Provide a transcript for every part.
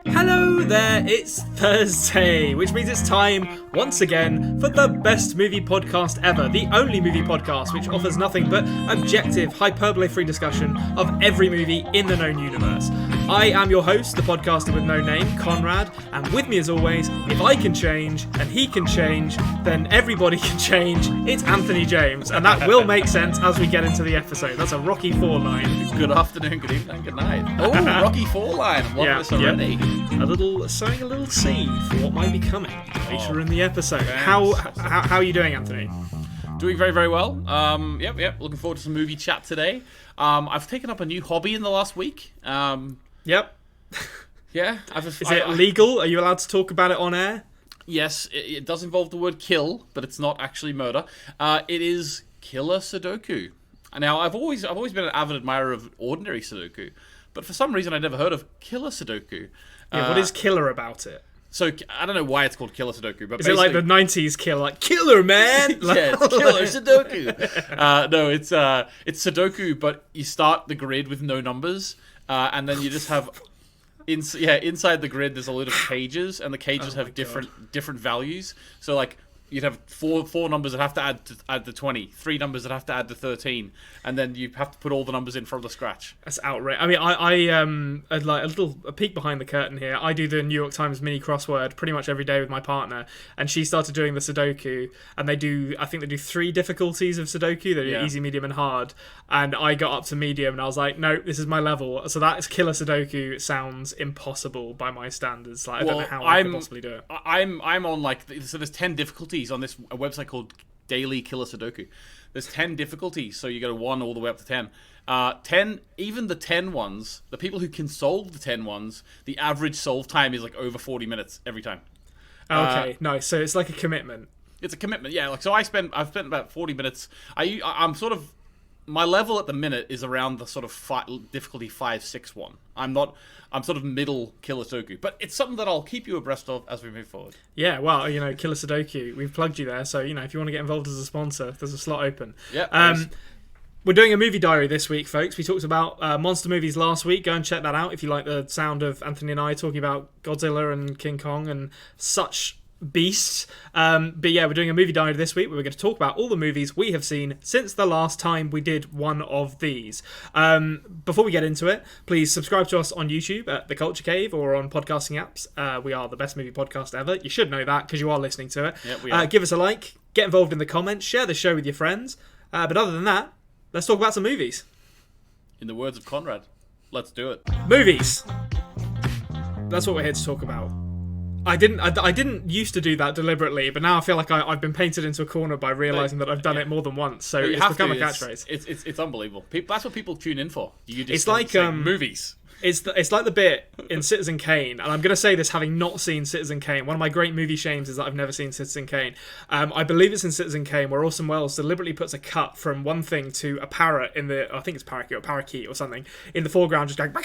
Hello there, it's Thursday, which means it's time, once again, for the best movie podcast ever. The only movie podcast which offers nothing but objective, hyperbole-free discussion of every movie in the known universe. I am your host, the podcaster with no name, Konrad, and with me as always, if I can change, and he can change, then everybody can change. It's Anthony James, and that will make sense as we get into the episode. That's a Rocky IV line. Good afternoon, good evening, good night. Oh, Rocky IV line. I'm loving this already. Sowing a little seed for what might be coming later in the episode. How are you doing, Anthony? Doing very, very well. Yep. Looking forward to some movie chat today. I've taken up a new hobby in the last week. Yep. Yeah. Is it legal? Are you allowed to talk about it on air? Yes, it does involve the word kill, but it's not actually murder. It is killer Sudoku. Now, I've always been an avid admirer of ordinary Sudoku, but for some reason I'd never heard of killer Sudoku. Yeah, what is killer about it? So, I don't know why it's called killer Sudoku, but is it like the 90s killer, like killer, man? Yeah, it's killer Sudoku. No, it's Sudoku, but you start the grid with no numbers, and then you just have inside the grid there's a load of cages, and the cages have different values. So like you'd have four numbers that have to add to 20, 3 numbers that have to add to 13, and then you have to put all the numbers in from the scratch. That's outrageous. I mean, I like a peek behind the curtain here. I do the New York Times mini crossword pretty much every day with my partner, and she started doing the Sudoku, and I think they do 3 difficulties of Sudoku. They do easy, medium, and hard. And I got up to medium, and I was like, no, this is my level. So that is killer Sudoku sounds impossible by my standards. Like I don't know how I could possibly do it. I'm on so there's 10 difficulties on this website called Daily Killer Sudoku. There's 10 difficulties, so you go to 1 all the way up to 10. 10, even the 10 ones, the people who can solve the 10 ones, the average solve time is like over 40 minutes every time. Okay, nice. So it's like a commitment. It's a commitment, yeah. Like so, I've spent about 40 minutes. I'm sort of my level at the minute is around the sort of difficulty 5-6 one. I'm sort of middle killer Sudoku, but it's something that I'll keep you abreast of as we move forward. Yeah, well, Killer Sudoku, we've plugged you there, so if you want to get involved as a sponsor, there's a slot open. Yeah. We're doing a movie diary this week, folks. We talked about monster movies last week. Go and check that out if you like the sound of Anthony and I talking about Godzilla and King Kong and such beasts. But yeah, we're doing a movie diary this week where we're going to talk about all the movies we have seen since the last time we did one of these. Before we get into it, please subscribe to us on YouTube at The Culture Cave or on podcasting apps. We are the best movie podcast ever. You should know that because you are listening to it. Yep, we are. Give us a like, get involved in the comments, share the show with your friends. But other than that, let's talk about some movies. In the words of Konrad, let's do it. Movies. That's what we're here to talk about. I didn't used to do that deliberately, but now I feel like I've been painted into a corner by realising that I've done it more than once. So it's become a catchphrase. It's unbelievable. That's what people tune in for. It's like movies. It's like the bit in Citizen Kane, and I'm going to say this having not seen Citizen Kane. One of my great movie shames is that I've never seen Citizen Kane. I believe it's in Citizen Kane where Orson Welles deliberately puts a cut from one thing to a parrot I think it's parakeet or something, in the foreground just going, "Bah!"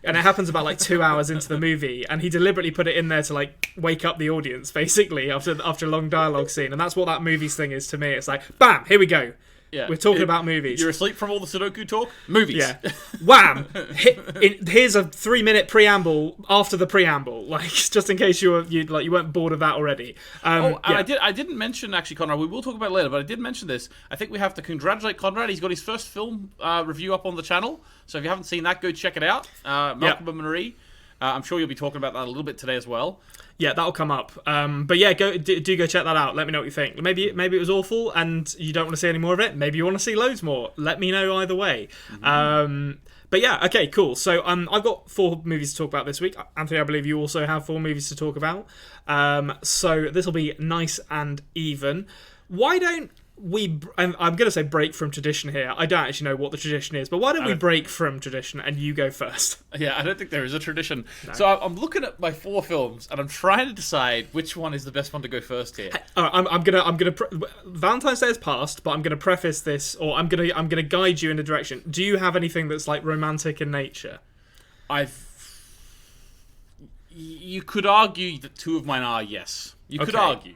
And it happens about like 2 hours into the movie, and he deliberately put it in there to like wake up the audience, basically, after a long dialogue scene. And that's what that movies thing is to me. It's like, bam, here we go. Yeah. We're talking about movies. You're asleep from all the Sudoku talk? Movies. Yeah. Wham! Here's a 3-minute preamble after the preamble, like just in case you weren't bored of that already. I didn't mention actually, Konrad. We will talk about it later, but I did mention this. I think we have to congratulate Konrad. He's got his first film review up on the channel. So if you haven't seen that, go check it out. Malcolm and Marie. I'm sure you'll be talking about that a little bit today as well. Yeah, that'll come up. But yeah, do go check that out. Let me know what you think. Maybe it was awful and you don't want to see any more of it. Maybe you want to see loads more. Let me know either way. Mm-hmm. But yeah, okay, cool. So I've got 4 movies to talk about this week. Anthony, I believe you also have 4 movies to talk about. So this will be nice and even. Why don't I'm going to say break from tradition here. I don't actually know what the tradition is, but why don't we break from tradition and you go first? Yeah, I don't think there is a tradition. No. So I'm looking at my 4 films and I'm trying to decide which one is the best one to go first here. I'm gonna Valentine's Day has passed, but I'm gonna preface this, or I'm gonna guide you in a direction. Do you have anything that's like romantic in nature? You could argue that 2 of mine are, yes. You could argue.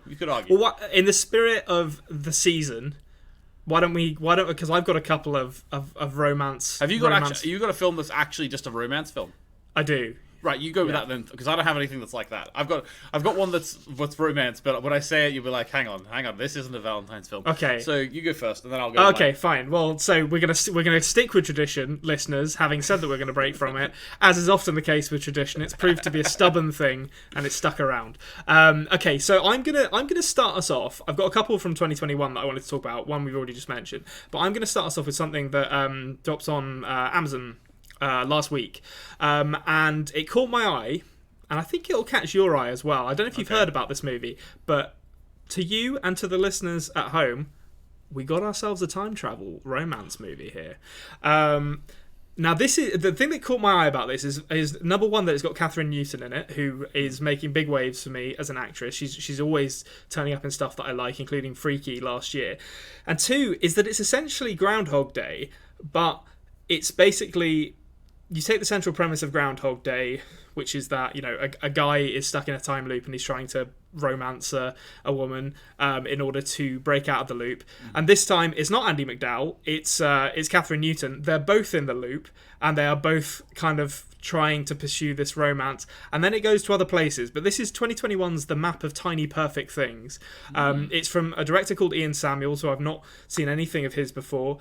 Well, in the spirit of the season, why don't because I've got a couple of romance. Have you got a film that's actually just a romance film? I do. Right, you go with that then, because I don't have anything that's like that. I've got one that's romance, but when I say it, you'll be like, hang on, this isn't a Valentine's film. Okay. So you go first, and then I'll go. Okay, fine. Well, so we're gonna stick with tradition, listeners. Having said that, we're gonna break from it, as is often the case with tradition. It's proved to be a stubborn thing, and it's stuck around. Okay, so I'm gonna start us off. I've got a couple from 2021 that I wanted to talk about. One we've already just mentioned, but I'm gonna start us off with something that drops on Amazon last week, and it caught my eye, and I think it'll catch your eye as well. I don't know if you've heard about this movie, but to you and to the listeners at home, we got ourselves a time travel romance movie here. Now, this is the thing that caught my eye about this is number one, that it's got Catherine Newton in it, who is making big waves for me as an actress. She's always turning up in stuff that I like, including Freaky last year. And two is that it's essentially Groundhog Day, but it's basically, you take the central premise of Groundhog Day, which is that, you know, a guy is stuck in a time loop and he's trying to romance a woman in order to break out of the loop. And this time, it's not Andie MacDowell, it's Catherine Newton. They're both in the loop, and they are both kind of trying to pursue this romance. And then it goes to other places. But this is 2021's The Map of Tiny Perfect Things. It's from a director called Ian Samuels, who I've not seen anything of his before.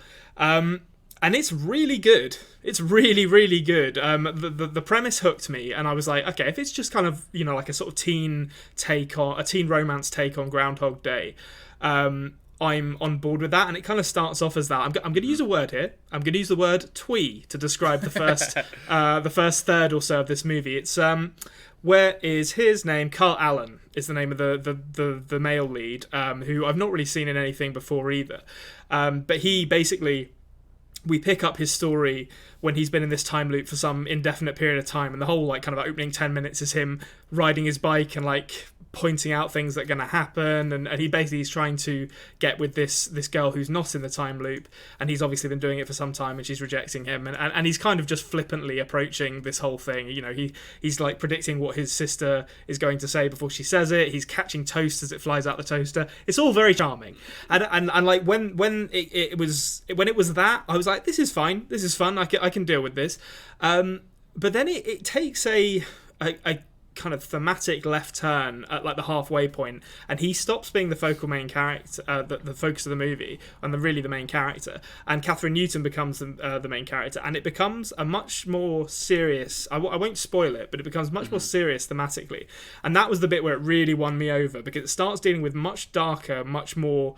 And it's really good. It's really, really good. The premise hooked me, and I was like, okay, if it's just kind of, you know, like a sort of teen romance take on Groundhog Day, I'm on board with that. And it kind of starts off as that. I'm going to use a word here. I'm going to use the word twee to describe the first third or so of this movie. It's where is his name? Carl Allen is the name of the male lead, who I've not really seen in anything before either. But he basically, we pick up his story when he's been in this time loop for some indefinite period of time, and the whole like kind of opening 10 minutes is him riding his bike and like pointing out things that are going to happen, and he basically is trying to get with this girl who's not in the time loop, and he's obviously been doing it for some time, and she's rejecting him, and he's kind of just flippantly approaching this whole thing. You know, he's like predicting what his sister is going to say before she says it. He's catching toast as it flies out the toaster. It's all very charming, and like when it was that, I was like, this is fine, this is fun, I can deal with this. But then it takes a kind of thematic left turn at like the halfway point, and he stops being the focal main character, the focus of the movie, and the main character, and Catherine Newton becomes the main character, and it becomes a much more serious, I won't spoil it, but it becomes much more serious thematically, and that was the bit where it really won me over, because it starts dealing with much darker, much more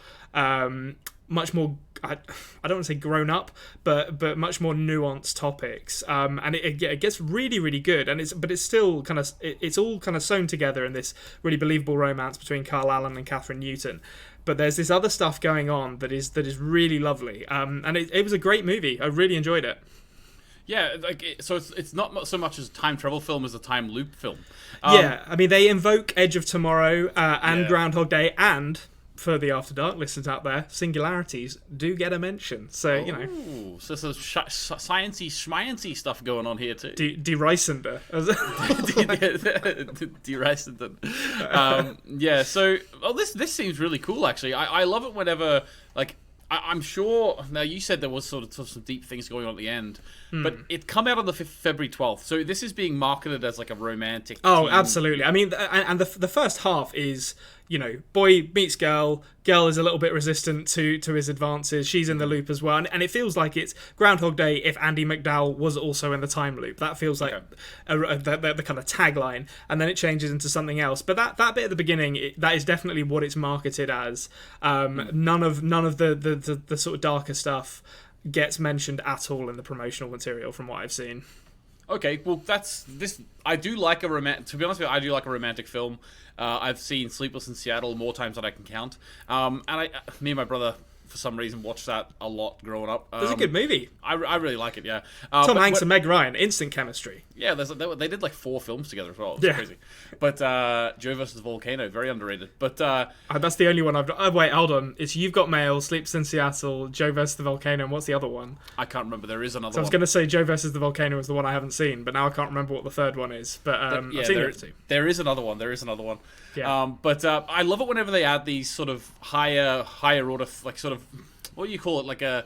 I don't want to say grown up, but much more nuanced topics, and it gets really, really good, and it's still kind of, it's all kind of sewn together in this really believable romance between Carl Allen and Catherine Newton. But there's this other stuff going on that is really lovely, and it was a great movie. I really enjoyed it. Yeah, so it's not so much as a time travel film as a time loop film. Yeah, I mean, they invoke Edge of Tomorrow and Groundhog Day, and for the After Dark listeners out there, singularities do get a mention. So, you know. So there's sciencey, schmiancy stuff going on here too. De-Reisender. De-Reisender. Yeah, so this seems really cool, actually. I love it whenever, like, I'm sure, now you said there was sort of some deep things going on at the end, but it come out on the February 12th, so this is being marketed as like a romantic teen. Absolutely. I mean, and the first half is, you know, boy meets girl is a little bit resistant to his advances, she's in the loop as well, and it feels like it's Groundhog Day if Andie MacDowell was also in the time loop. That feels like the kind of tagline, and then it changes into something else. But that bit at the beginning, that is definitely what it's marketed as. None of the sort of darker stuff gets mentioned at all in the promotional material from what I've seen. Okay, well, that's this. I do like a romantic. To be honest with you, I do like a romantic film. I've seen Sleepless in Seattle more times than I can count. And me and my brother, for some reason, watched that a lot growing up. It's a good movie. I really like it. Yeah. Tom Hanks and Meg Ryan, instant chemistry. Yeah, they did like 4 films together as well. It was crazy. But Joe versus the Volcano, very underrated. But that's the only one I've. Wait, hold on. It's You've Got Mail, Sleeps in Seattle, Joe versus the Volcano, and what's the other one? I can't remember. There is another. So I was going to say Joe versus the Volcano is the one I haven't seen, but now I can't remember what the third one is. But I've seen the other two. There is another one. Yeah. But I love it whenever they add these sort of higher order, like sort of, what do you call it, like a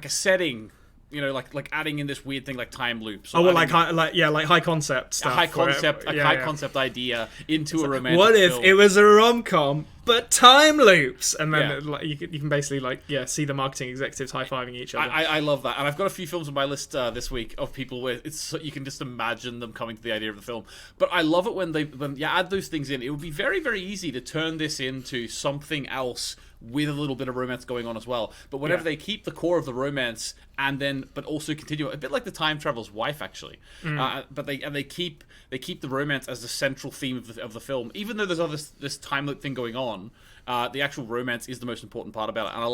setting like adding in this weird thing like time loops. Well, like high concept stuff. High concept idea into a romantic What if film. it was a rom-com but time loops? And then you can basically see the marketing executives high-fiving each other. I love that, and I've got a few films on my list this week of people where you can just imagine them coming to the idea of the film. But I love it when you add those things in. It would be very, very easy to turn this into something else with a little bit of romance going on as well. But whenever they keep the core of the romance but also continue a bit like the time traveler's wife actually. But they keep the romance as the central theme of the film, even though there's this time loop thing going on. The actual romance is the most important part about it, and I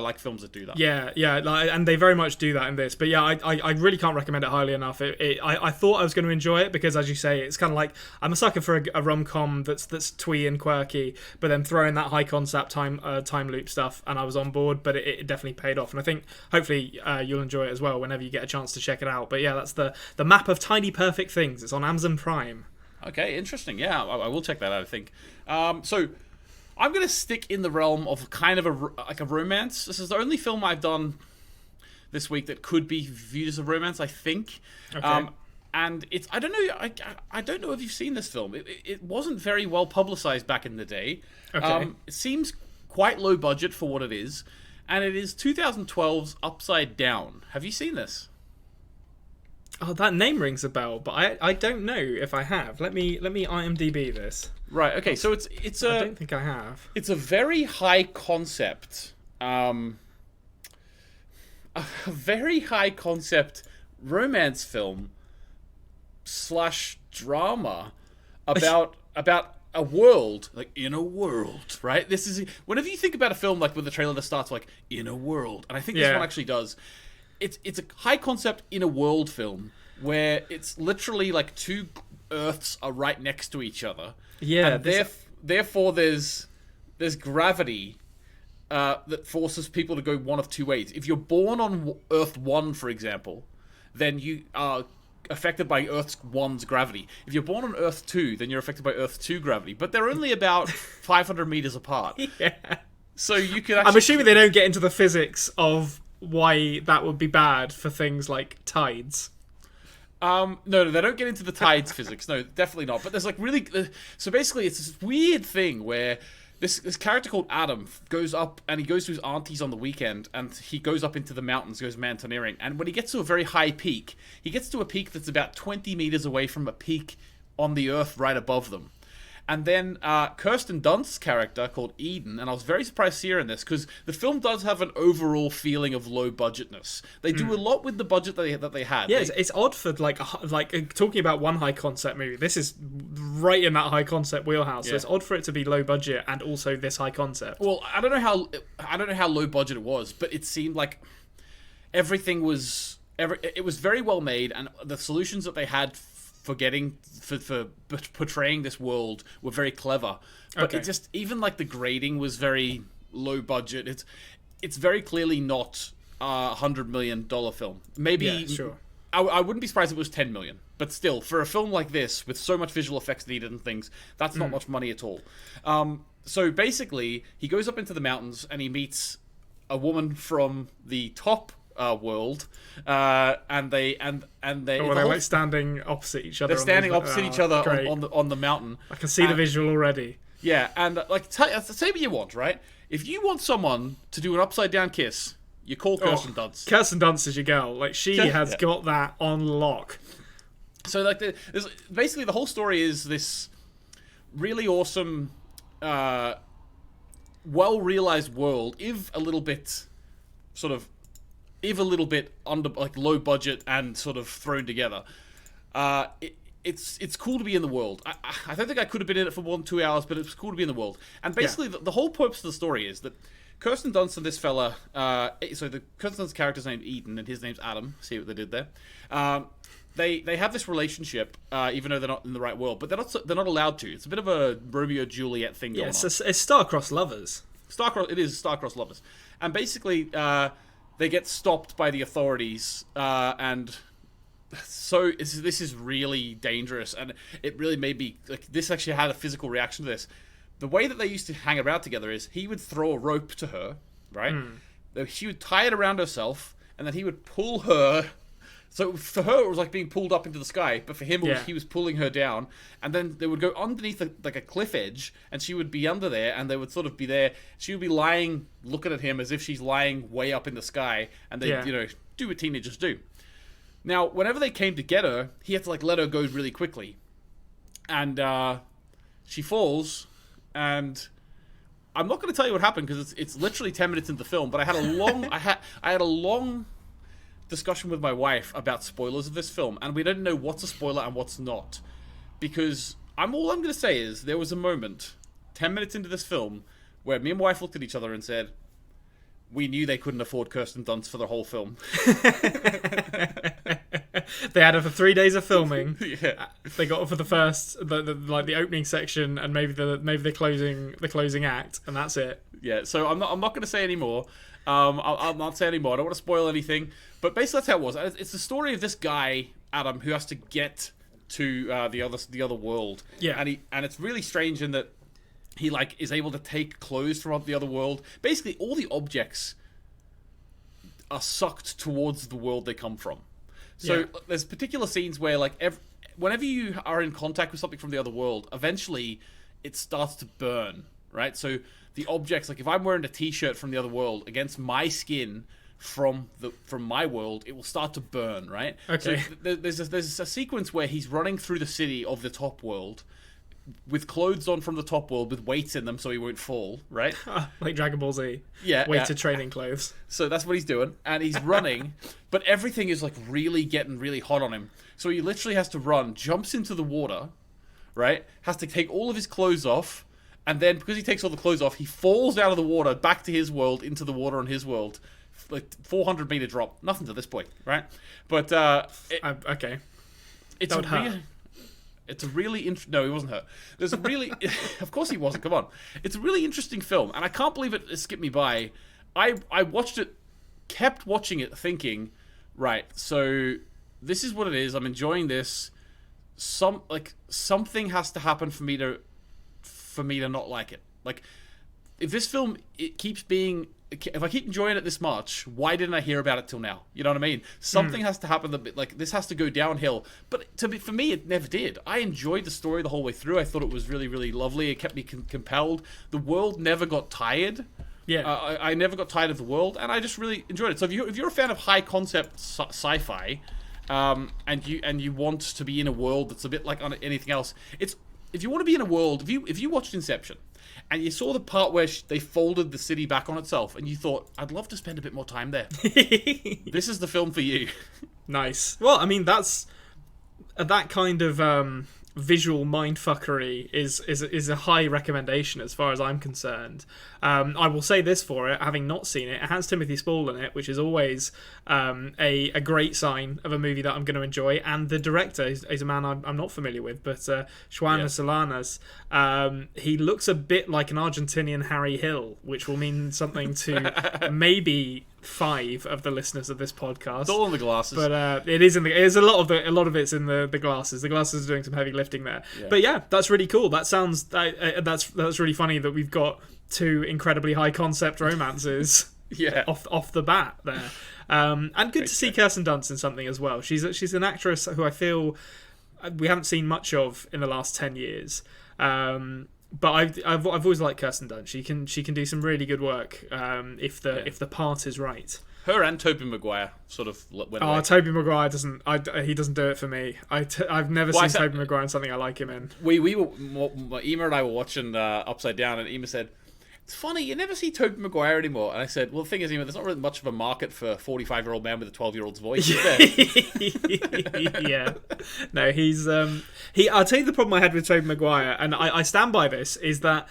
like films that do that. And they very much do that in this. But I really can't recommend it highly enough. I thought I was going to enjoy it because, as you say, it's kind of like I'm a sucker for a rom-com that's twee and quirky, but then throwing that high concept time loop stuff, and I was on board. But it definitely paid off, and I think hopefully you'll enjoy it as well whenever you get a chance to check it out. But yeah, that's the map of tiny perfect things. It's on Amazon Prime. Okay, interesting. Yeah, I will check that out, I think. So I'm going to stick in the realm of kind of a romance. This is the only film I've done this week that could be viewed as a romance, I think. Okay. And it's I don't know if you've seen this film. It wasn't very well publicized back in the day. Okay. It seems quite low budget for what it is, and it is 2012's Upside Down. Have you seen this? Oh, that name rings a bell, but I don't know if I have. Let me IMDb this. Right. Okay. So it's I don't think I have. It's a very high concept, a very high concept romance film / drama about a world, like in a world, right? This is whenever you think about a film like with the trailer that starts like in a world, and I think this one actually does. It's a high concept in a world film where it's literally like two Earths are right next to each other. Yeah. And therefore, there's gravity that forces people to go one of two ways. If you're born on Earth 1, for example, then you are affected by Earth 1's gravity. If you're born on Earth 2, then you're affected by Earth 2 gravity. But they're only about 500 meters apart. Yeah. So you could actually... I'm assuming they don't get into the physics of why that would be bad for things like tides. No, they don't get into the tides physics. No, definitely not. But there's like really... So basically, it's this weird thing where this character called Adam goes up and he goes to his auntie's on the weekend and he goes up into the mountains, goes mountaineering. And when he gets to a very high peak, he gets to a peak that's about 20 meters away from a peak on the Earth right above them. And then Kirsten Dunst's character called Eden, and I was very surprised to see her in this because the film does have an overall feeling of low budgetness. They do a lot with the budget that they had. Yeah, it's odd for like talking about one high concept movie. This is right in that high concept wheelhouse. So it's odd for it to be low budget and also this high concept. Well, I don't know how low budget it was, but it seemed like everything was it was very well made, and the solutions that they had for portraying this world were very clever, but it just even like the grading was very low budget. It's very clearly not a $100 million film. Maybe sure. I wouldn't be surprised if it was 10 million, but still, for a film like this with so much visual effects needed and things, that's not much money at all. So basically, he goes up into the mountains and he meets a woman from the top world, and they they're like standing opposite each other. They're standing opposite each other on the mountain. I can see the visual already. Yeah, and like say what you want, right? If you want someone to do an upside down kiss, you call Kirsten Dunst. Kirsten Dunst is your girl. Like she has got that on lock. So like basically the whole story is this really awesome, well realized world, if a little bit under like low budget and sort of thrown together. It's cool to be in the world. I don't think I could have been in it for more than 2 hours, but it's cool to be in the world. And basically, the whole purpose of the story is that Kirsten Dunst and this fella, so the Kirsten Dunst's character's named Eden and his name's Adam. See what they did there? They have this relationship, even though they're not in the right world, but they're not allowed to. It's a bit of a Romeo Juliet thing going on. It's star-crossed lovers. It is star-crossed lovers, and basically they get stopped by the authorities, and so this is really dangerous, and it really made me like. This actually had a physical reaction to this. The way that they used to hang around together is he would throw a rope to her, right? She would tie it around herself, and then he would pull her. So for her, it was like being pulled up into the sky, but for him, he was pulling her down, and then they would go underneath like a cliff edge, and she would be under there, and they would sort of be there. She would be lying, looking at him as if she's lying way up in the sky, and they, do what teenagers do. Now, whenever they came to get her, he had to like let her go really quickly, and she falls, and I'm not going to tell you what happened because it's literally 10 minutes into the film, but I had a long I had a long discussion with my wife about spoilers of this film, and we didn't know what's a spoiler and what's not, because all I'm going to say is there was a moment 10 minutes into this film where me and my wife looked at each other and said, we knew they couldn't afford Kirsten Dunst for the whole film. They had her for 3 days of filming. Yeah. They got her for the first, the opening section, and maybe the closing act, and that's it. Yeah. So I'm not going to say any more. I'll not say any more. I don't want to spoil anything. But basically, that's how it was. It's the story of this guy, Adam, who has to get to the other world. Yeah. And it's really strange in that he like is able to take clothes from the other world. Basically, all the objects are sucked towards the world they come from. So there's particular scenes where like whenever you are in contact with something from the other world, eventually it starts to burn, right? So the objects, like if I'm wearing a t-shirt from the other world against my skin from my world, it will start to burn, right? Okay. So there's a sequence where he's running through the city of the top world with clothes on from the top world with weights in them so he won't fall, right? Like Dragon Ball Z. Yeah. Weighted training clothes. So that's what he's doing, and he's running, but everything is like really getting really hot on him. So he literally has to run, jumps into the water, right? Has to take all of his clothes off, and then because he takes all the clothes off, he falls out of the water back to his world, into the water on his world. Like 400-meter drop. Nothing to this point, right? But okay. It's a hurt. It's a really no, he wasn't hurt. There's a really of course he wasn't. Come on, it's a really interesting film, and I can't believe it skipped me by. I watched it, kept watching it, thinking, right, so this is what it is. I'm enjoying this. Something has to happen for me to not like it. Like if this film if I keep enjoying it this much, why didn't I hear about it till now? You know what I mean? Something has to happen that like this has to go downhill. But for me, it never did. I enjoyed the story the whole way through. I thought it was really, really lovely. It kept me compelled. The world never got tired. Yeah, I never got tired of the world, and I just really enjoyed it. So if you're a fan of high concept sci-fi, and you want to be in a world that's a bit like anything else, if you want to be in a world, if you watched Inception. And you saw the part where they folded the city back on itself, and you thought, I'd love to spend a bit more time there. This is the film for you. Nice. Well, I mean, that's that kind of visual mindfuckery is a high recommendation as far as I'm concerned. I will say this for it, having not seen it, it has Timothy Spall in it, which is always a great sign of a movie that I'm going to enjoy. And the director is a man I'm not familiar with, but Juan Solanas. He looks a bit like an Argentinian Harry Hill, which will mean something to maybe 5 of the listeners of this podcast. It's all in the glasses, but it is a lot of it's in the glasses. The glasses are doing some heavy lifting there. Yeah. But yeah, that's really cool. That sounds that's really funny that we've got 2 incredibly high concept romances. off the bat there, and good Great to see Kirsten Dunst in something as well. She's an actress who I feel we haven't seen much of in the last 10 years. But I've always liked Kirsten Dunst. She can do some really good work if the part is right. Her and Tobey Maguire sort of went away. Tobey Maguire doesn't do it for me. I've never seen Tobey Maguire in something I like him in. Ema and I were watching Upside Down, and Ema said, "It's funny, you never see Tobey Maguire anymore." And I said, "Well, the thing is, Ema, there's not really much of a market for a 45-year-old man with a 12-year-old's voice, is there?" Yeah. No, he's I'll tell you the problem I had with Tobey Maguire, and I stand by this, is that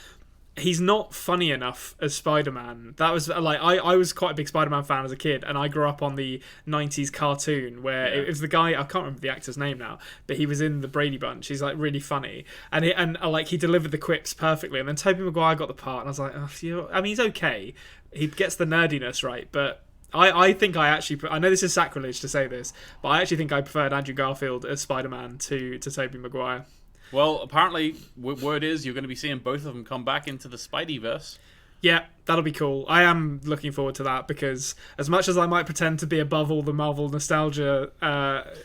he's not funny enough as Spider-Man. That was like I was quite a big Spider-Man fan as a kid, and I grew up on the 90s cartoon where it was the guy, I can't remember the actor's name now, but he was in the Brady Bunch. He's like really funny, and he delivered the quips perfectly. And then Tobey Maguire got the part, and I was like, I mean, he's okay. He gets the nerdiness right, but I think I know this is sacrilege to say this, but I actually think I preferred Andrew Garfield as Spider-Man to Tobey Maguire. Well, apparently, word is you're going to be seeing both of them come back into the Spideyverse. Yeah, that'll be cool. I am looking forward to that because as much as I might pretend to be above all the Marvel nostalgia,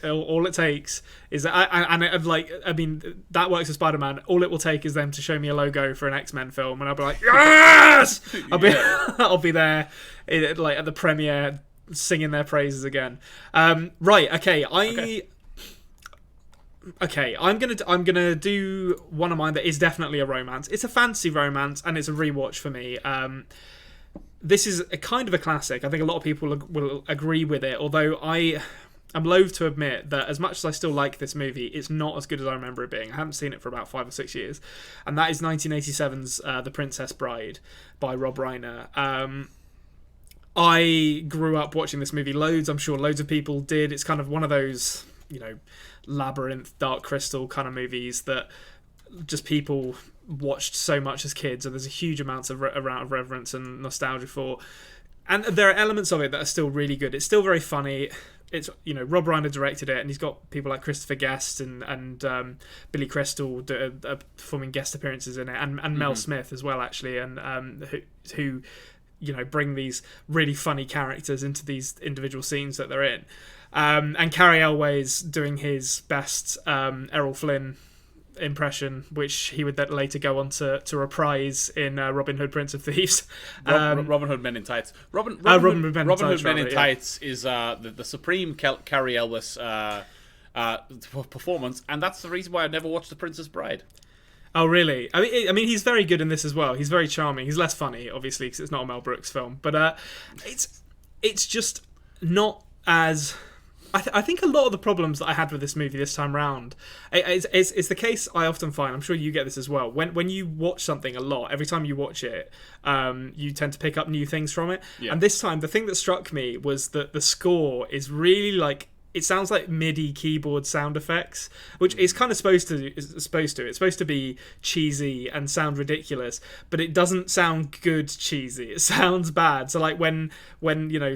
all it takes is that works for Spider-Man. All it will take is them to show me a logo for an X-Men film, and I'll be like, yes! I'll be there, at the premiere, singing their praises again. Right, okay, Okay, I'm gonna do one of mine that is definitely a romance. It's a fantasy romance, and it's a rewatch for me. This is a kind of a classic. I think a lot of people will agree with it, although I'm loath to admit that as much as I still like this movie, it's not as good as I remember it being. I haven't seen it for about 5 or 6 years, and that is 1987's The Princess Bride by Rob Reiner. I grew up watching this movie loads. I'm sure loads of people did. It's kind of one of those, Labyrinth, Dark Crystal kind of movies that just people watched so much as kids, and there's a huge amount of reverence and nostalgia for. And there are elements of it that are still really good. It's still very funny. It's Rob Reiner directed it, and he's got people like Christopher Guest and Billy Crystal performing guest appearances in it, and Mel Smith as well, actually, and who bring these really funny characters into these individual scenes that they're in. And Carrie Elway's doing his best Errol Flynn impression, which he would then later go on to reprise in Robin Hood, Prince of Thieves. Robin Hood Men in Tights. Robin Hood Men in Tights is the supreme Carrie Elwes performance, and that's the reason why I never watched The Princess Bride. Oh, really? I mean, he's very good in this as well. He's very charming. He's less funny, obviously, because it's not a Mel Brooks film. But it's just not as... I think a lot of the problems that I had with this movie this time round, it's the case I often find. I'm sure you get this as well. When you watch something a lot, every time you watch it, you tend to pick up new things from it. Yeah. And this time, the thing that struck me was that the score is really it sounds like MIDI keyboard sound effects, which is kind of supposed to. It's supposed to be cheesy and sound ridiculous, but it doesn't sound good cheesy. It sounds bad. So when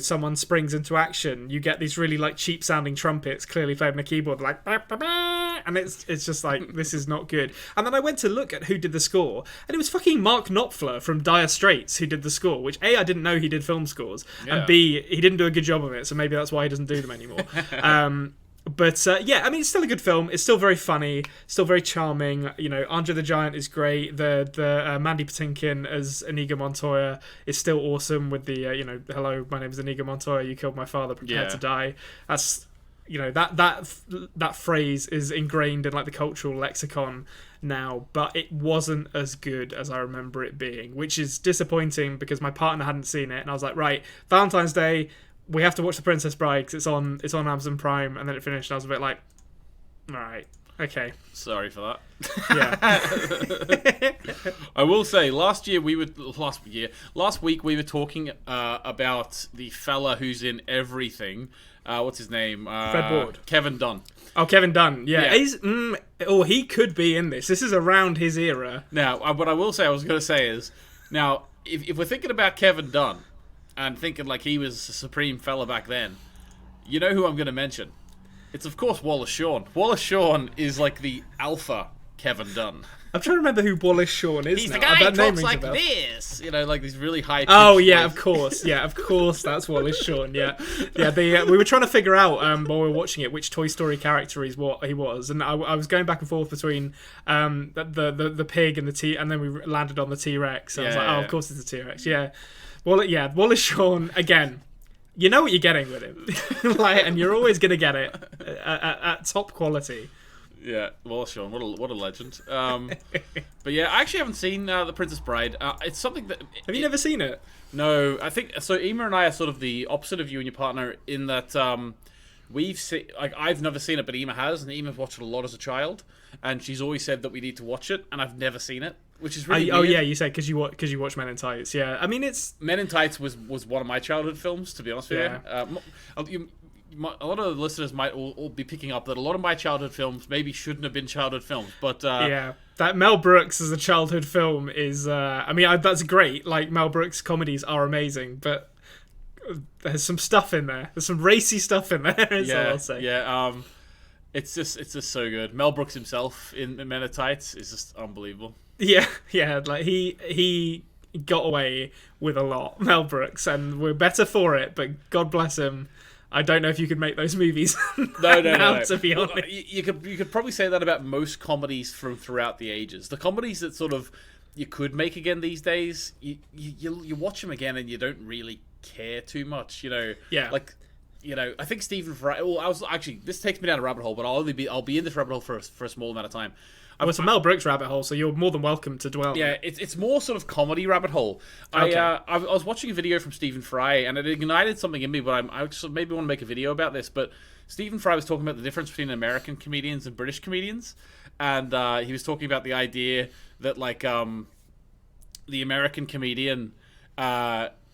someone springs into action, you get these really cheap sounding trumpets clearly played on a keyboard, bah, bah, bah, and it's just this is not good. And then I went to look at who did the score, and it was fucking Mark Knopfler from Dire Straits who did the score. Which A, I didn't know he did film scores, and B, he didn't do a good job of it. So maybe that's why he doesn't do them anymore. But it's still a good film. It's still very funny, still very charming. Andre the Giant is great. The Mandy Patinkin as Inigo Montoya is still awesome with the hello, my name is Inigo Montoya, you killed my father, prepare to die. That's that phrase is ingrained in the cultural lexicon now, but it wasn't as good as I remember it being, which is disappointing because my partner hadn't seen it, and I was like, right, Valentine's Day, we have to watch The Princess Bride because it's on Amazon Prime, and then it finished, and I was a bit like, all right, okay. Sorry for that. Yeah. I will say, last week we were talking about the fella who's in everything. What's his name? Fred Ward. Kevin Dunn. Oh, Kevin Dunn. Yeah. He could be in this. This is around his era. Now, what I was going to say is, now, if we're thinking about Kevin Dunn, and thinking he was a supreme fella back then, you know who I'm going to mention? It's, of course, Wallace Shawn. Wallace Shawn is the alpha Kevin Dunn. I'm trying to remember who Wallace Shawn is. He's now. The guy who talks like this. These really high. Oh yeah, of course. Yeah, of course. That's Wallace Shawn. Yeah. We were trying to figure out while we were watching it which Toy Story character he was, and I was going back and forth between the pig and the T, and then we landed on the T-Rex. And I was like, of course it's a T-Rex. Yeah. Wallace Shawn again. You know what you're getting with him, and you're always gonna get it at top quality. Yeah, Wallace Shawn, what a legend. But yeah, I actually haven't seen The Princess Bride. It's something that... Have you never seen it? No, I think... So Ema and I are sort of the opposite of you and your partner in that we've seen... I've never seen it, but Ema has, and Ema's watched it a lot as a child, and she's always said that we need to watch it, and I've never seen it, which is really weird. Oh yeah, you said because you watch Men in Tights. Yeah, I mean it's... Men in Tights was one of my childhood films, to be honest with you. A lot of the listeners might all be picking up that a lot of my childhood films maybe shouldn't have been childhood films, but that Mel Brooks as a childhood film is that's great. Mel Brooks comedies are amazing, but there's some stuff in there. There's some racy stuff in there. All I'll say. Yeah. It's just so good. Mel Brooks himself in Men in Tights is just unbelievable. Yeah. He got away with a lot, Mel Brooks, and we're better for it. But God bless him. I don't know if you could make those movies No. to be honest. Well, you could probably say that about most comedies from throughout the ages. The comedies that sort of you could make again these days, you watch them again and you don't really care too much, Yeah. Like, I think Stephen Fry. Well, this takes me down a rabbit hole, but I'll be in this rabbit hole for a small amount of time. It's a Mel Brooks rabbit hole, so you're more than welcome to dwell. Yeah, it's more sort of comedy rabbit hole. Okay. I was watching a video from Stephen Fry, and it ignited something in me. But I just maybe want to make a video about this. But Stephen Fry was talking about the difference between American comedians and British comedians, and he was talking about the idea that like the American comedian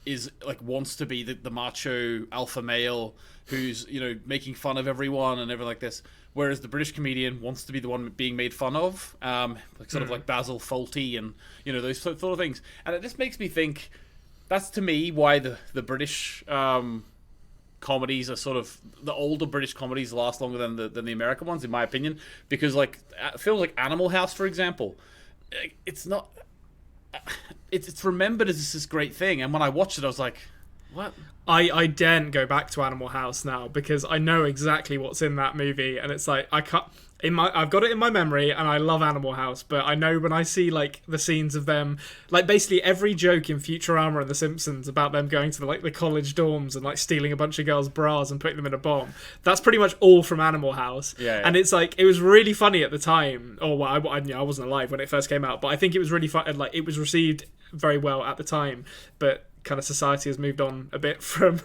is like wants to be the macho alpha male who's making fun of everyone and everything like this. Whereas the British comedian wants to be the one being made fun of, like sort of like Basil Fawlty and those sort of things. And it just makes me think that's to me why the British comedies are sort of the older British comedies last longer than the American ones, in my opinion. Because like films like Animal House, for example, it's not. It's remembered as this great thing, and when I watched it, I was like, "What?" I daren't go back to Animal House now because I know exactly what's in that movie, and it's like I can't. I've got it in my memory, and I love Animal House, but I know when I see like the scenes of them, like basically every joke in Futurama and The Simpsons about them going to the college dorms and like stealing a bunch of girls' bras and putting them in a bomb, that's pretty much all from Animal House. Yeah. And it's like it was really funny at the time. Or well, I wasn't alive when it first came out, but I think it was really fun. Like it was received very well at the time, but kind of society has moved on a bit from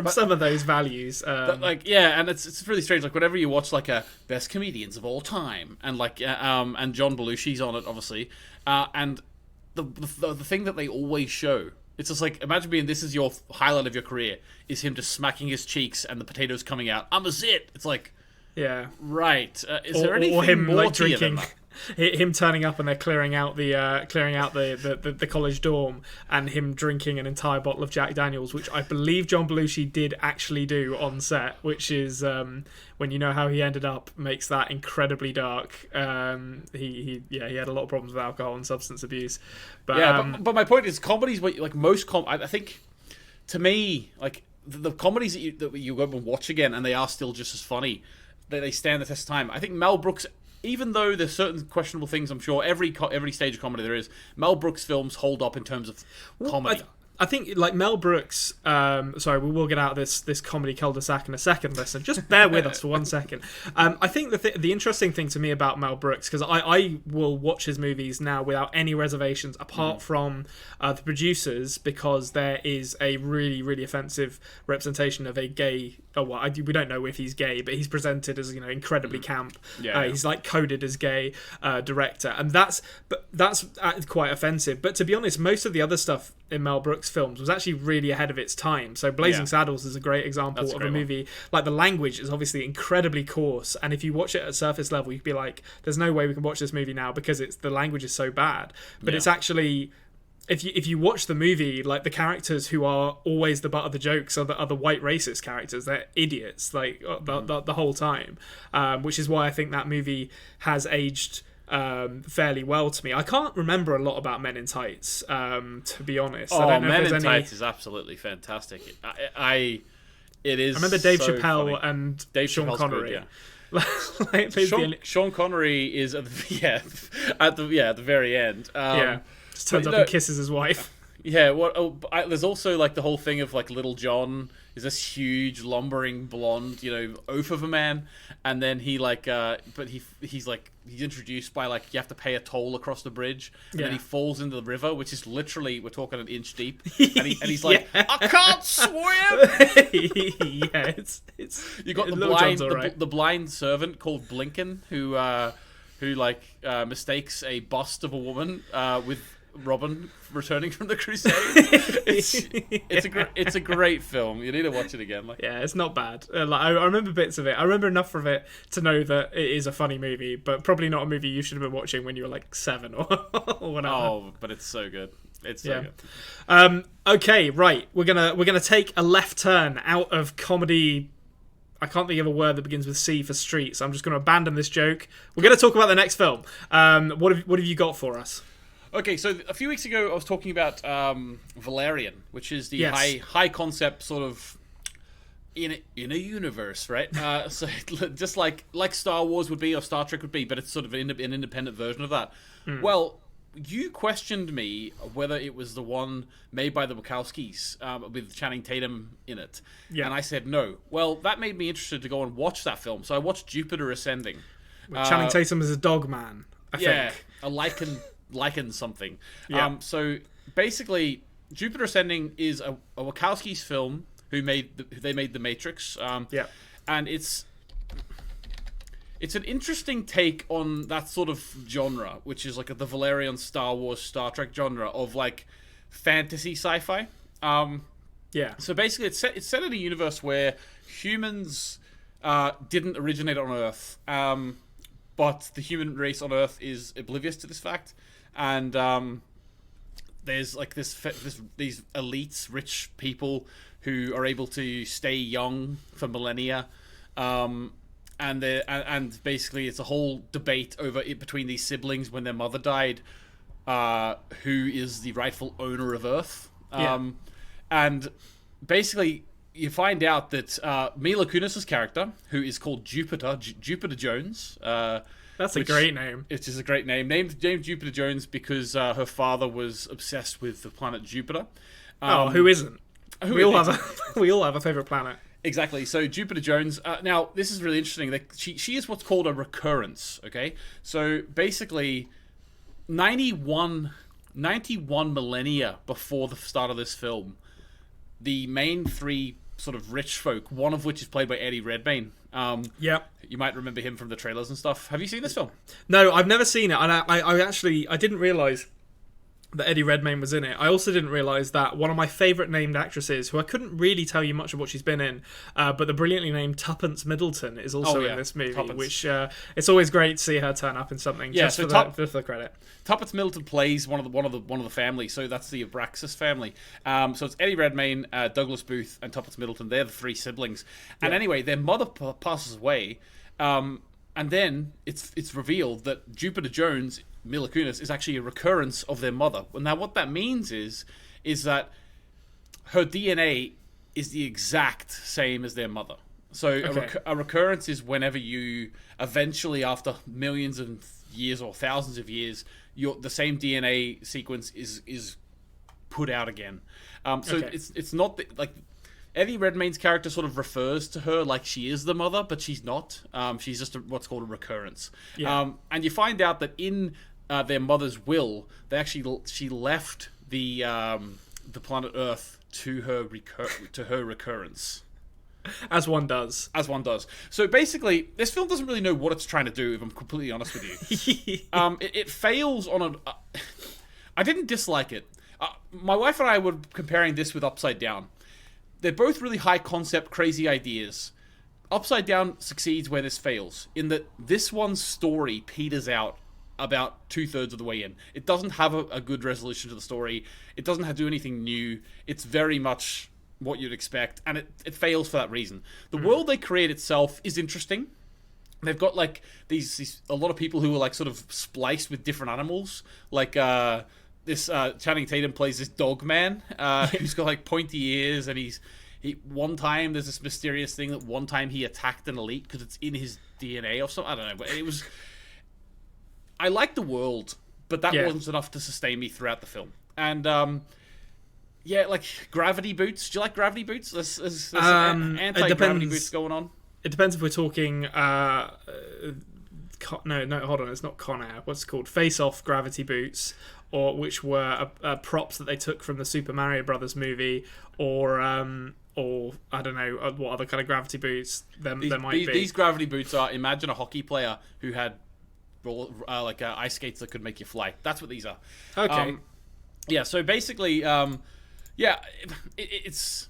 some of those values. But like, yeah, and it's really strange. Like whenever you watch like a best comedians of all time, and like and John Belushi's on it, obviously, and the thing that they always show, it's just like imagine this is your highlight of your career, is him just smacking his cheeks and the potatoes coming out. I'm a zit. It's like, yeah, right. Is there anything or him more like to you than drinking? that? Him turning up and they're clearing out the college dorm, and him drinking an entire bottle of Jack Daniels, which I believe John Belushi did actually do on set, which is when you know how he ended up makes that incredibly dark. He had a lot of problems with alcohol and substance abuse, but but my point is comedies, like most I think to me, like the comedies that you go and watch again and they are still just as funny, they stand the test of time. I think Mel Brooks, even though there's certain questionable things, I'm sure every stage of comedy there is, Mel Brooks films hold up in terms of comedy. I think like Mel Brooks. Sorry, we will get out of this comedy cul-de-sac in a second. Listen, just bear with us for 1 second. I think the interesting thing to me about Mel Brooks, because I will watch his movies now without any reservations, apart from the producers, because there is a really really offensive representation of a gay. We don't know if he's gay, but he's presented as incredibly camp. Yeah. He's like coded as gay director, and that's quite offensive. But to be honest, most of the other stuff in Mel Brooks films was actually really ahead of its time. So Blazing Saddles is a great example of a movie. Like the language is obviously incredibly coarse, and if you watch it at surface level, you'd be like, "There's no way we can watch this movie now because the language is so bad." But it's actually. If you watch the movie, like the characters who are always the butt of the jokes are the white racist characters. They're idiots like the whole time, which is why I think that movie has aged fairly well to me. I can't remember a lot about Men in Tights, to be honest. I don't know Men if in there's any... Tights is absolutely fantastic. It is. I remember Dave so Chappelle funny. and Dave Sean Chappelle's Connery. Good, yeah. Sean Connery is at the very end. Just turns up and kisses his wife. Yeah, there's also like the whole thing of like Little John is this huge lumbering blonde, oaf of a man, and then he like, but he's introduced by like you have to pay a toll across the bridge, and then he falls into the river, which is literally we're talking an inch deep, and he's like, I can't swim. Yeah, it's you got the blind servant called Blinken who mistakes a bust of a woman with Robin returning from the Crusade. It's a great film. You need to watch it again. Yeah, it's not bad. I remember bits of it. I remember enough of it to know that it is a funny movie, but probably not a movie you should have been watching when you were like 7 or whatever. Oh, but it's so good. It's so good. Okay, right. We're gonna take a left turn out of comedy. I can't think of a word that begins with C for street, so I'm just going to abandon this joke. We're going to talk about the next film. What have you got for us? Okay, so a few weeks ago I was talking about Valerian, which is the Yes. high concept sort of in a universe, right? So just like Star Wars would be or Star Trek would be, but it's sort of an independent version of that. Well, you questioned me whether it was the one made by the Wachowskis with Channing Tatum in it, and I said no. Well, that made me interested to go and watch that film, so I watched Jupiter Ascending. With Channing Tatum as a dog man, I think. A lichen something. Yeah. So basically, Jupiter Ascending is a Wachowskis film who made The Matrix. And it's an interesting take on that sort of genre, which is like the Valerian Star Wars, Star Trek genre of like fantasy sci-fi. So basically, it's set in a universe where humans didn't originate on Earth, but the human race on Earth is oblivious to this fact, and there's like these elites, rich people who are able to stay young for millennia. And basically it's a whole debate over it between these siblings when their mother died, who is the rightful owner of Earth. And basically you find out that Mila Kunis's character, who is called Jupiter Jones, that's a great name. It is a great name. Named Jupiter Jones because her father was obsessed with the planet Jupiter. Who isn't? We all have a favorite planet. Exactly. So Jupiter Jones. Now, this is really interesting. Like, she is what's called a recurrence. Okay. So basically, 91 millennia before the start of this film, the main three sort of rich folk, one of which is played by Eddie Redmayne. You might remember him from the trailers and stuff. Have you seen this film? No, I've never seen it, and I didn't realise that Eddie Redmayne was in it. I also didn't realise that one of my favourite named actresses, who I couldn't really tell you much of what she's been in, but the brilliantly named Tuppence Middleton is also in this movie, Tuppence. Which it's always great to see her turn up in something. Just for the credit. Tuppence Middleton plays one of the family, so that's the Abraxas family. So it's Eddie Redmayne, Douglas Booth, and Tuppence Middleton. They're the three siblings. And anyway, their mother passes away, and then it's revealed that Jupiter Jones, Mila Kunis, is actually a recurrence of their mother. Now, what that means is that her DNA is the exact same as their mother. So a recurrence is whenever you eventually, after millions of years or thousands of years, the same DNA sequence is put out again. It's not like Eddie Redmayne's character sort of refers to her like she is the mother, but she's not. She's just what's called a recurrence. And you find out that in their mother's will, she left the planet Earth to her recurrence. As one does. So basically, this film doesn't really know what it's trying to do, if I'm completely honest with you. It fails on I didn't dislike it. My wife and I were comparing this with Upside Down. They're both really high concept, crazy ideas. Upside Down succeeds where this fails, in that this one's story peters out about 2/3 of the way in. It doesn't have a good resolution to the story. It doesn't have to do anything new. It's very much what you'd expect, and it fails for that reason. The world they create itself is interesting. They've got like these a lot of people who are like sort of spliced with different animals. Like this Channing Tatum plays this dog man who's got like pointy ears, and one time there's this mysterious thing that one time he attacked an elite because it's in his DNA or something. I don't know, but it was. I like the world, but that wasn't enough to sustain me throughout the film. And like gravity boots. Do you like gravity boots? There's anti-gravity boots going on. It depends if we're talking. No, hold on. It's not Con Air. What's it called? Face-off gravity boots, or which were props that they took from the Super Mario Brothers movie, or I don't know what other kind of gravity boots there might be. These gravity boots are. Imagine a hockey player who had ice skates that could make you fly. That's what these are. Okay. So basically, it's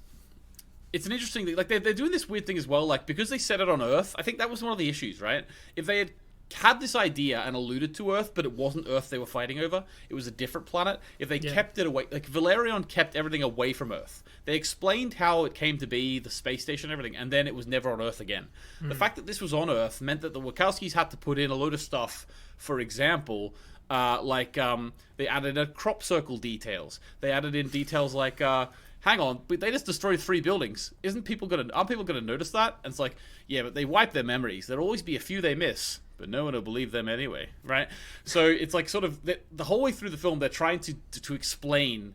an interesting thing. Like they're doing this weird thing as well. Like because they set it on Earth, I think that was one of the issues, right? If they had this idea and alluded to Earth, but it wasn't Earth they were fighting over, it was a different planet. If they kept it away, like Valerian kept everything away from Earth. They explained how it came to be, the space station, everything, and then it was never on Earth again. The fact that this was on Earth meant that the Wachowskis had to put in a load of stuff. For example, They added in crop circle details. They added in details like, hang on, but they just destroyed 3 buildings. Aren't people gonna notice that? And it's like, yeah, but they wipe their memories. There'll always be a few they miss, but no one will believe them anyway, right? So it's like sort of the whole way through the film, they're trying to explain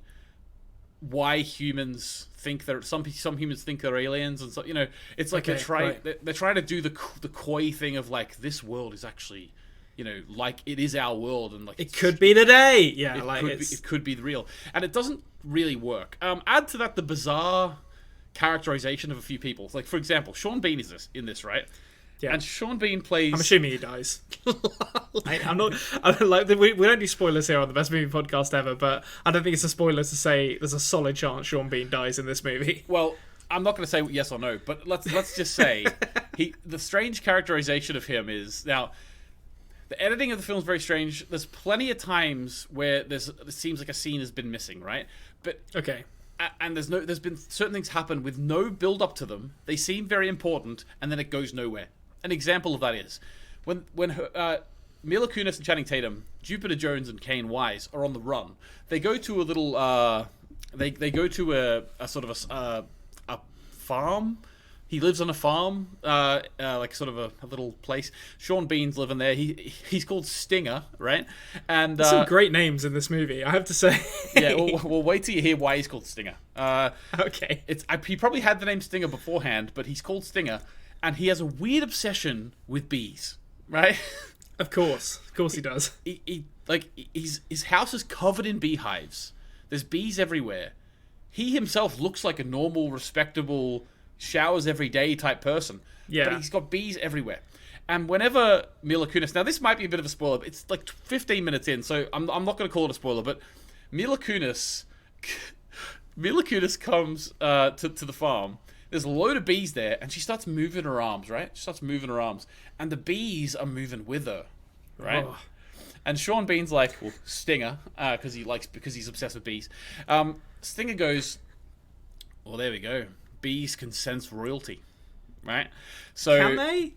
why humans think they're some humans think they're aliens, and so it's like they're trying to do the coy thing of like, this world is actually, like it is our world, and like it could be today. Yeah, it could be real, and it doesn't really work. Add to that the bizarre characterization of a few people. Like, for example, Sean Bean is in this, right? Yeah. And Sean Bean plays... I'm assuming he dies. I'm not... we don't do spoilers here on the Best Movie Podcast ever, but I don't think it's a spoiler to say there's a solid chance Sean Bean dies in this movie. Well, I'm not going to say yes or no, but let's just say the strange characterization of him is... Now, the editing of the film is very strange. There's plenty of times where it seems like a scene has been missing, right? But... Okay. And there's been certain things happen with no build up to them. They seem very important, and then it goes nowhere. An example of that is when Mila Kunis and Channing Tatum, Jupiter Jones and Kane Wise are on the run. They go to a little they go to a sort of a farm. He lives on a farm, like sort of a little place. Sean Bean's living there. He's called Stinger, right? And there's some great names in this movie, I have to say. Yeah, well, wait till you hear why he's called Stinger. Okay. He probably had the name Stinger beforehand, but he's called Stinger, and he has a weird obsession with bees, right? Of course he does. His house is covered in beehives. There's bees everywhere. He himself looks like a normal, respectable, showers every day type person. Yeah. But he's got bees everywhere. And whenever Mila Kunis... Now, this might be a bit of a spoiler, but it's like 15 minutes in, so I'm not going to call it a spoiler, but Mila Kunis comes to the farm. There's a load of bees there, and she starts moving her arms, right? She starts moving her arms. And the bees are moving with her, right? Oh. And Sean Bean's like, well, Stinger, because he's obsessed with bees. Stinger goes, well, there we go. Bees can sense royalty, right? So can they?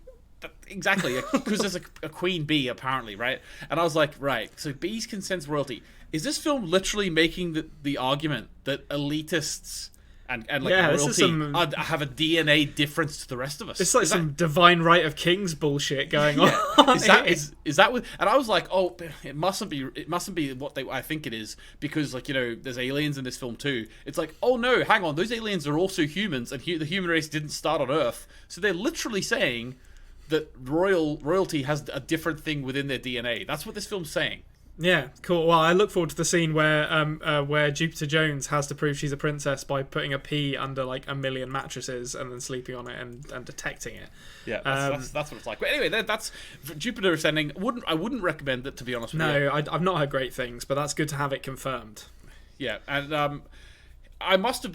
Exactly, because there's a queen bee apparently, right? And I was like, right, so bees can sense royalty. Is this film literally making the argument that elitists and royalty have a DNA difference to the rest of us? It's like some divine right of kings bullshit going on. Is that what? And I was like, oh, it mustn't be what I think it is, because there's aliens in this film too. It's like, oh no, hang on, those aliens are also humans, and the human race didn't start on Earth, so they're literally saying that royalty has a different thing within their DNA. That's what this film's saying. Yeah, cool. Well, I look forward to the scene where Jupiter Jones has to prove she's a princess by putting a pea under like a million mattresses and then sleeping on it and detecting it. Yeah, that's what it's like. But anyway, that's Jupiter Ascending. I wouldn't recommend it, to be honest with you. No, I've not heard great things, but that's good to have it confirmed. Yeah, and I must have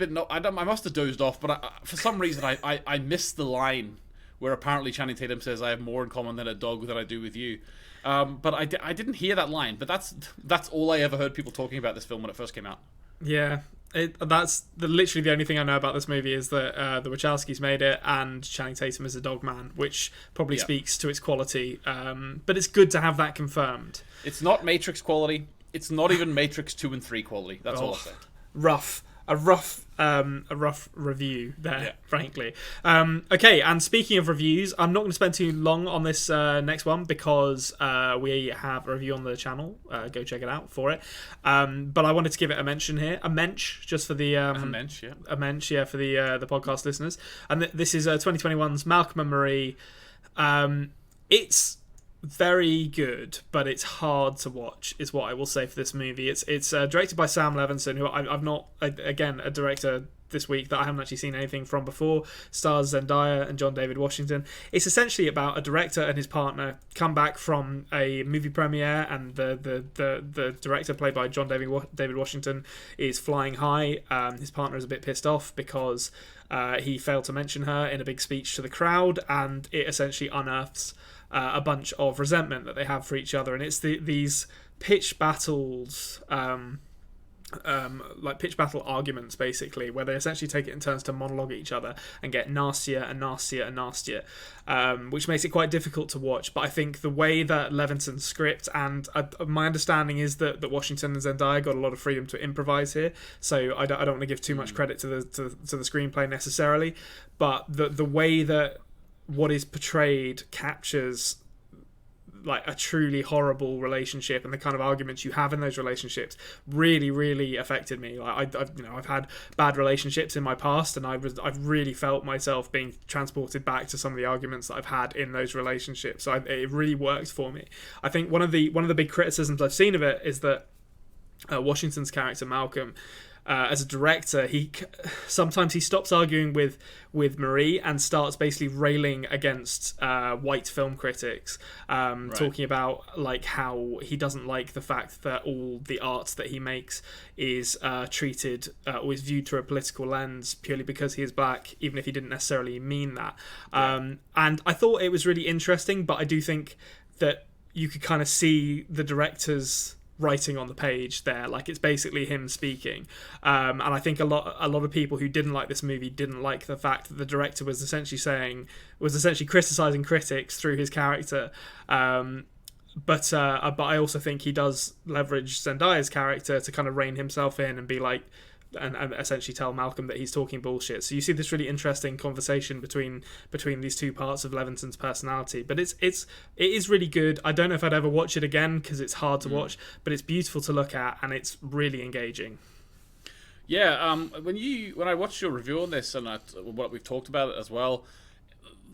dozed off, but for some reason I missed the line where apparently Channing Tatum says, "I have more in common than a dog than I do with you." But I didn't hear that line. But that's all I ever heard people talking about this film when it first came out. Yeah, that's literally the only thing I know about this movie is that the Wachowskis made it and Channing Tatum is a dog man, which probably speaks to its quality. But it's good to have that confirmed. It's not Matrix quality. It's not even Matrix 2 and 3 quality. That's all I'll say. A rough review there, frankly. Okay, and speaking of reviews, I'm not going to spend too long on this next one because we have a review on the channel. Go check it out for it. But I wanted to give it a mention here, a mensch, just for the a mensch for the podcast listeners. And this is 2021's Malcolm and Marie. It's very good, but it's hard to watch, is what I will say for this movie. It's directed by Sam Levinson, who I've not, again, a director this week that I haven't actually seen anything from before. Stars Zendaya and John David Washington. It's essentially about a director and his partner come back from a movie premiere, and the director, played by John David Washington, is flying high. His partner is a bit pissed off because he failed to mention her in a big speech to the crowd, and it essentially unearths a bunch of resentment that they have for each other, and it's these pitch battles like pitch battle arguments, basically, where they essentially take it in turns to monologue at each other and get nastier and nastier and nastier, which makes it quite difficult to watch. But I think the way that Levinson's script, and my understanding is that Washington and Zendaya got a lot of freedom to improvise here, so I don't want to give too much credit to the screenplay necessarily, but the way that what is portrayed captures like a truly horrible relationship, and the kind of arguments you have in those relationships really, really affected me. Like I've had bad relationships in my past, and I've really felt myself being transported back to some of the arguments that I've had in those relationships. So it really worked for me. I think one of the big criticisms I've seen of it is that Washington's character Malcolm, as a director, he sometimes stops arguing with Marie and starts basically railing against white film critics, talking about like how he doesn't like the fact that all the art that he makes is treated or is viewed through a political lens purely because he is black, even if he didn't necessarily mean that. And I thought it was really interesting, but I do think that you could kind of see the director's writing on the page there. Like, it's basically him speaking, and I think a lot of people who didn't like this movie didn't like the fact that the director was essentially criticizing critics through his character, but I also think he does leverage Zendaya's character to kind of rein himself in and be like, and essentially tell Malcolm that he's talking bullshit. So you see this really interesting conversation between these two parts of Levinson's personality. But it is really good. I don't know if I'd ever watch it again because it's hard to watch, but it's beautiful to look at and it's really engaging. Yeah, when I watched your review on this and what we've talked about it as well,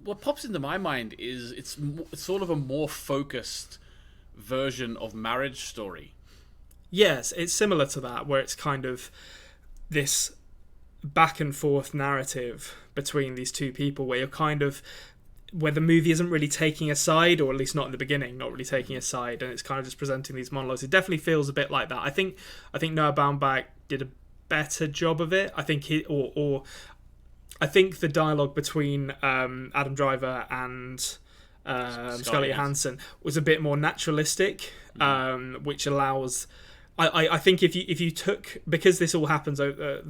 what pops into my mind is it's sort of a more focused version of Marriage Story. Yes, it's similar to that, where it's kind of this back and forth narrative between these two people where the movie isn't really taking a side, or at least not in the beginning, not really taking a side, and it's kind of just presenting these monologues. It definitely feels a bit like that. I think Noah Baumbach did a better job of it. I think I think the dialogue between Adam Driver and Scarlett Johansson was a bit more naturalistic, which allows. I think if you took, because this all happens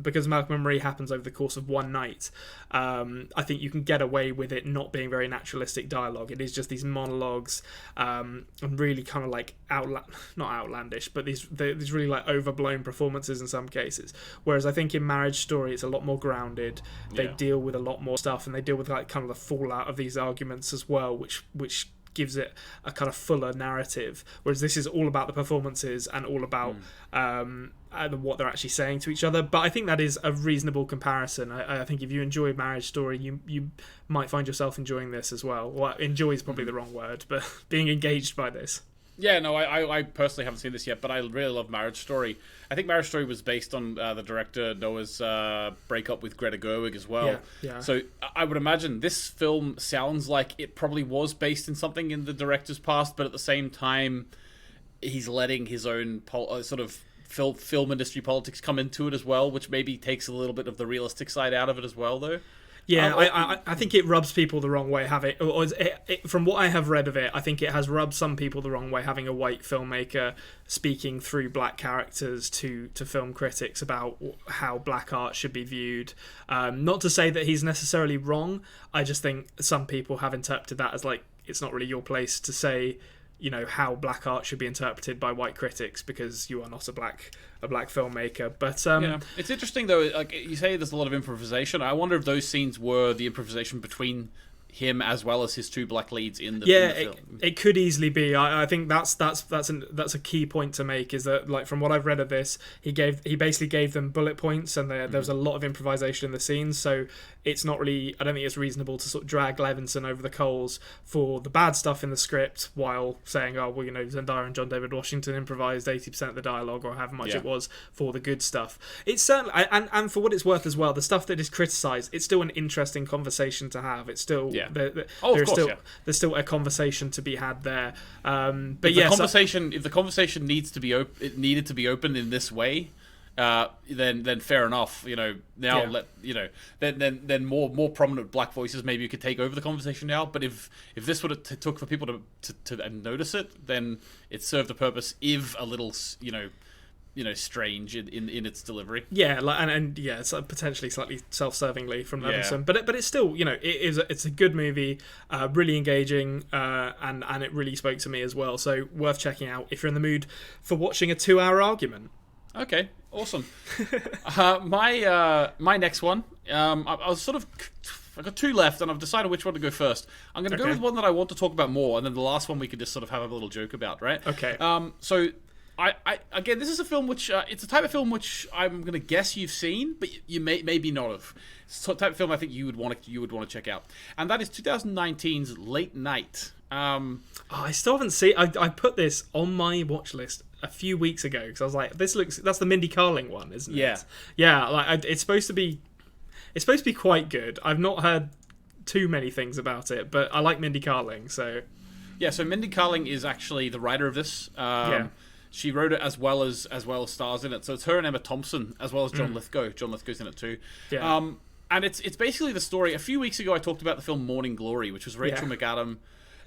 because Malcolm and Marie happens over the course of one night, I think you can get away with it not being very naturalistic dialogue. It is just these monologues, and really kind of like not outlandish, but these really like overblown performances in some cases. Whereas I think in Marriage Story it's a lot more grounded. They deal with a lot more stuff, and they deal with like kind of the fallout of these arguments as well, which gives it a kind of fuller narrative, whereas this is all about the performances and all about what they're actually saying to each other. But I think that is a reasonable comparison. I think if you enjoy Marriage Story, you might find yourself enjoying this as well. Well, enjoy is probably the wrong word, but being engaged by this. Yeah, no, I personally haven't seen this yet, but I really love Marriage Story. I think Marriage Story was based on the director Noah's breakup with Greta Gerwig as well. Yeah. So I would imagine this film sounds like it probably was based in something in the director's past, but at the same time, he's letting his own sort of film industry politics come into it as well, which maybe takes a little bit of the realistic side out of it as well, though. Yeah, I think it rubs people the wrong way having, from what I have read of it, I think it has rubbed some people the wrong way having a white filmmaker speaking through black characters to film critics about how black art should be viewed. Not to say that he's necessarily wrong, I just think some people have interpreted that as like, it's not really your place to say, you know, how black art should be interpreted by white critics because you are not a black filmmaker. But it's interesting though. Like you say, there's a lot of improvisation. I wonder if those scenes were the improvisation between him as well as his two black leads in the film. It could easily be. I think that's a key point to make, is that, like, from what I've read of this, he basically gave them bullet points, and there was a lot of improvisation in the scenes. So it's not really, I don't think it's reasonable to sort of drag Levinson over the coals for the bad stuff in the script while saying, oh, well, you know, Zendaya and John David Washington improvised 80% of the dialogue, or however much it was, for the good stuff. It's certainly, and for what it's worth as well, the stuff that is criticised, it's still an interesting conversation to have. It's still, there's still a conversation to be had there. But if the conversation needed to be opened in this way, then fair enough. You know, now then more prominent black voices maybe you could take over the conversation now. But if this would have took for people to notice it, then it served the purpose. If a little, you know, strange in its delivery. Yeah, and yeah, it's potentially slightly self-servingly from Levinson, but it's still, it's a good movie, really engaging, and it really spoke to me as well. So worth checking out if you're in the mood for watching a 2-hour argument. Okay, awesome. My next one, I was sort of. I've got 2 left, and I've decided which one to go first. I'm going to go with one that I want to talk about more, and then the last one we could just sort of have a little joke about, right? Okay. So, I again, this is a film which it's a type of film which I'm going to guess you've seen, but you maybe not have. It's the type of film I think you would want to check out, and that is 2019's Late Night. I still haven't seen. I put this on my watch list a few weeks ago because I was like, that's the Mindy Kaling one, isn't it? Yeah. Like it's supposed to be. It's supposed to be quite good. I've not heard too many things about it, but I like Mindy Kaling, so... Yeah, so Mindy Kaling is actually the writer of this. She wrote it as well as stars in it. So it's her and Emma Thompson, as well as John Lithgow. John Lithgow's in it too. Yeah. And it's basically the story... A few weeks ago, I talked about the film Morning Glory, which was Rachel McAdam.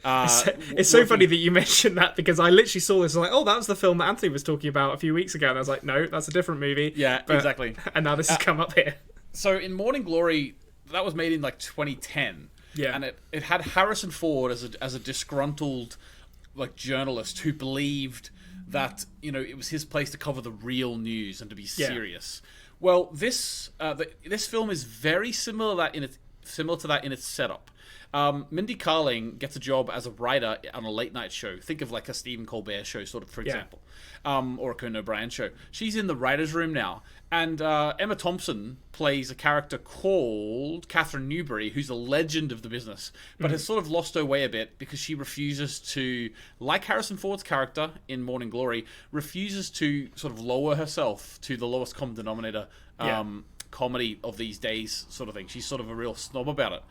It's so funny that you mentioned that because I literally saw this and was like, oh, that was the film that Anthony was talking about a few weeks ago. And I was like, no, that's a different movie. Yeah, exactly. And now this has come up here. So in Morning Glory, that was made in like 2010. Yeah. And it had Harrison Ford as a disgruntled journalist who believed that it was his place to cover the real news and to be serious. Well, this film is very similar to that in its setup. Mindy Kaling gets a job as a writer on a late night show. Think of like a Stephen Colbert show, sort of, for example, or a Conan O'Brien show. She's in the writer's room now, and Emma Thompson plays a character called Catherine Newberry, who's a legend of the business, but has sort of lost her way a bit because she refuses to, like Harrison Ford's character in Morning Glory, refuses to sort of lower herself to the lowest common denominator. Comedy of these days, sort of thing. She's sort of a real snob about it,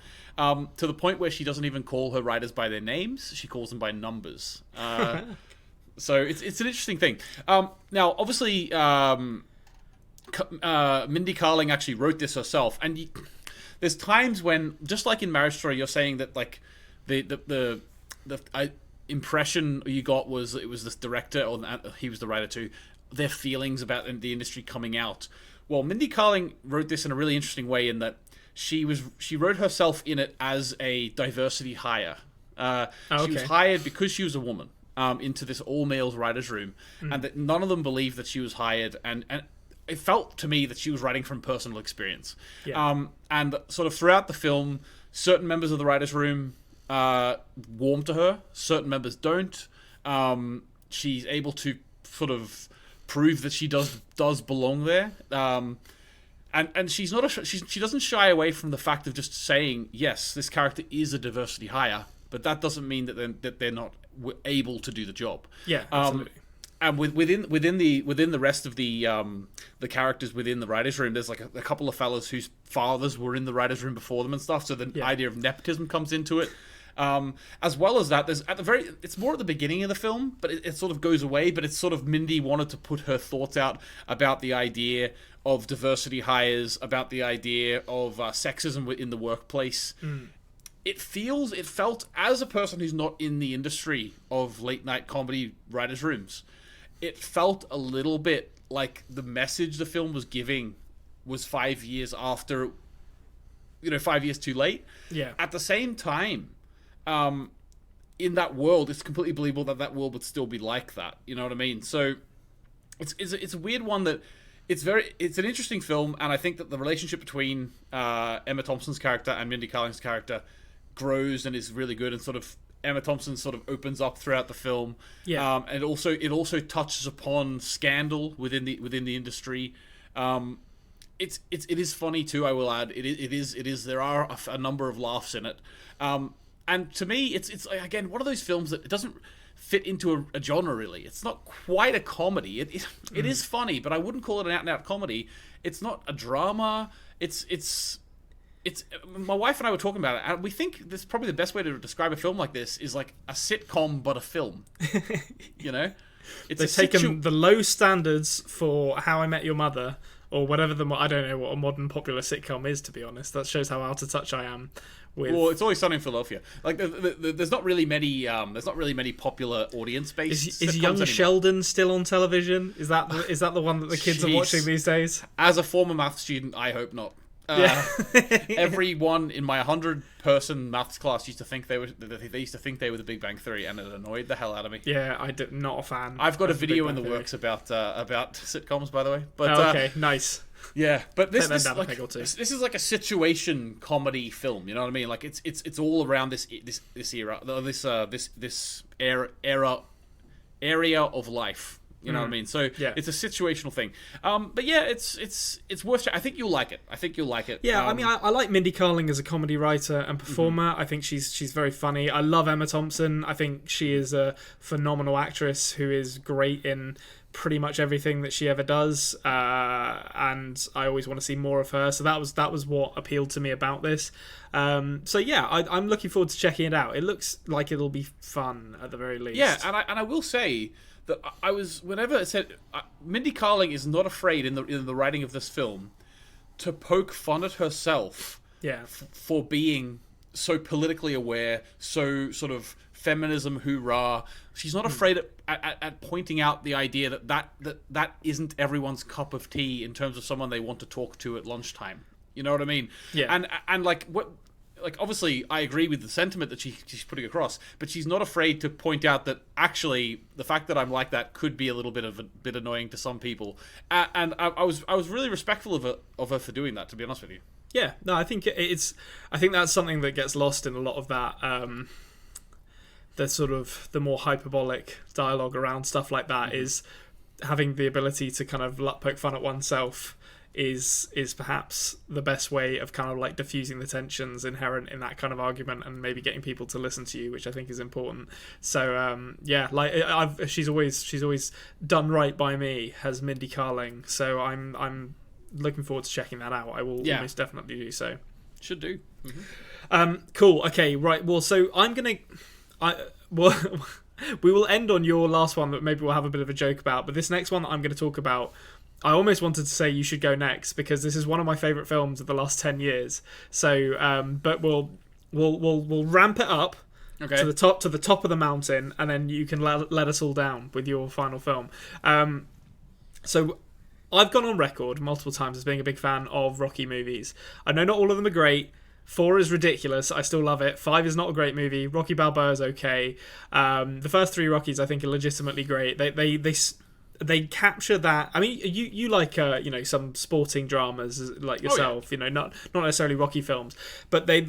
to the point where she doesn't even call her writers by their names. She calls them by numbers. So it's an interesting thing. Now, obviously, Mindy Kaling actually wrote this herself, and there's times when, just like in Marriage Story, you're saying that like the impression you got was it was this director, or he was the writer too, their feelings about the industry coming out. Well, Mindy Kaling wrote this in a really interesting way in that she wrote herself in it as a diversity hire. She was hired because she was a woman into this all-males writers' room, and that none of them believed that she was hired, and it felt to me that she was writing from personal experience. Yeah. And sort of throughout the film, certain members of the writers' room warm to her, certain members don't. She's able to sort of prove that she does belong there, and she's not she doesn't shy away from the fact of just saying, yes, this character is a diversity hire, but that doesn't mean that they're not able to do the job. Yeah, absolutely. And within the rest of the characters within the writers' room, there's like a couple of fellas whose fathers were in the writers' room before them and stuff. So the idea of nepotism comes into it. As well as that, there's it's more at the beginning of the film, but it sort of goes away, but it's sort of Mindy wanted to put her thoughts out about the idea of diversity hires, about the idea of sexism in the workplace. It felt, as a person who's not in the industry of late night comedy writers' rooms, it felt a little bit like the message the film was giving was 5 years after, 5 years too late. Yeah. At the same time, in that world, it's completely believable that world would still be like that. You know what I mean? So it's a weird one that it's an interesting film, and I think that the relationship between Emma Thompson's character and Mindy Kaling's character grows and is really good, and sort of Emma Thompson sort of opens up throughout the film. Yeah. And it also touches upon scandal within the industry. It is funny too, I will add. It is there are a number of laughs in it. And to me, it's again one of those films that it doesn't fit into a genre really. It's not quite a comedy. It is funny, but I wouldn't call it an out-and-out comedy. It's not a drama. It's my wife and I were talking about it, and we think this probably the best way to describe a film like this is like a sitcom but a film. They've taken the low standards for How I Met Your Mother, or whatever I don't know what a modern popular sitcom is, to be honest. That shows how out of touch I am Well, It's Always Sunny in Philadelphia. Like, there's not really many popular audience-based. Is sitcoms Young anymore. Sheldon still on television? Is that the one that the kids are Jeez. watching these days? As a former math student, I hope not. Everyone in my 100-person maths class used to think they were the Big Bang Theory, and it annoyed the hell out of me. Yeah, not a fan. I've got a of the video Big in the Bang Theory. works about sitcoms, by the way. But Okay, nice. yeah, but this Take them is down a like peg or two. this is like a situation comedy film. You know what I mean? Like it's all around this era, this area of life. You know what I mean? So Yeah. it's a situational thing. But yeah, it's worth. I think you'll like it. Yeah, I mean, I like Mindy Kaling as a comedy writer and performer. I think she's very funny. I love Emma Thompson. I think she is a phenomenal actress who is great in pretty much everything that she ever does. And I always want to see more of her. So that was what appealed to me about this. So yeah, I'm looking forward to checking it out. It looks like it'll be fun at the very least. Yeah, and I will say that I was, whenever it said Mindy Kaling is not afraid in the writing of this film to poke fun at herself for being so politically aware, so sort of feminism hoorah. She's not afraid at pointing out the idea that isn't everyone's cup of tea in terms of someone they want to talk to at lunchtime. You know what I mean? Yeah. And like what. Like, obviously, I agree with the sentiment that she's putting across, but she's not afraid to point out that actually the fact that I'm like that could be a little bit annoying to some people. And I was really respectful of her for doing that, to be honest with you. Yeah, no, I think that's something that gets lost in a lot of that. The sort of the more hyperbolic dialogue around stuff like that is having the ability to kind of poke fun at oneself. Is perhaps the best way of kind of like diffusing the tensions inherent in that kind of argument and maybe getting people to listen to you, which I think is important. So yeah, like she's always done right by me, has Mindy Kaling. So I'm looking forward to checking that out. I will almost definitely do so. Should do. Cool. Okay. Right. Well, so we will end on your last one that maybe we'll have a bit of a joke about, but this next one that I'm going to talk about, I almost wanted to say you should go next because this is one of my favourite films of the last 10 years. So, but we'll ramp it up to the top of the mountain, and then you can let us all down with your final film. So, I've gone on record multiple times as being a big fan of Rocky movies. I know not all of them are great. 4 is ridiculous. I still love it. 5 is not a great movie. Rocky Balboa is okay. The first 3 Rockies I think are legitimately great. They capture that. I mean, you like some sporting dramas like yourself. You know, not necessarily Rocky films, but they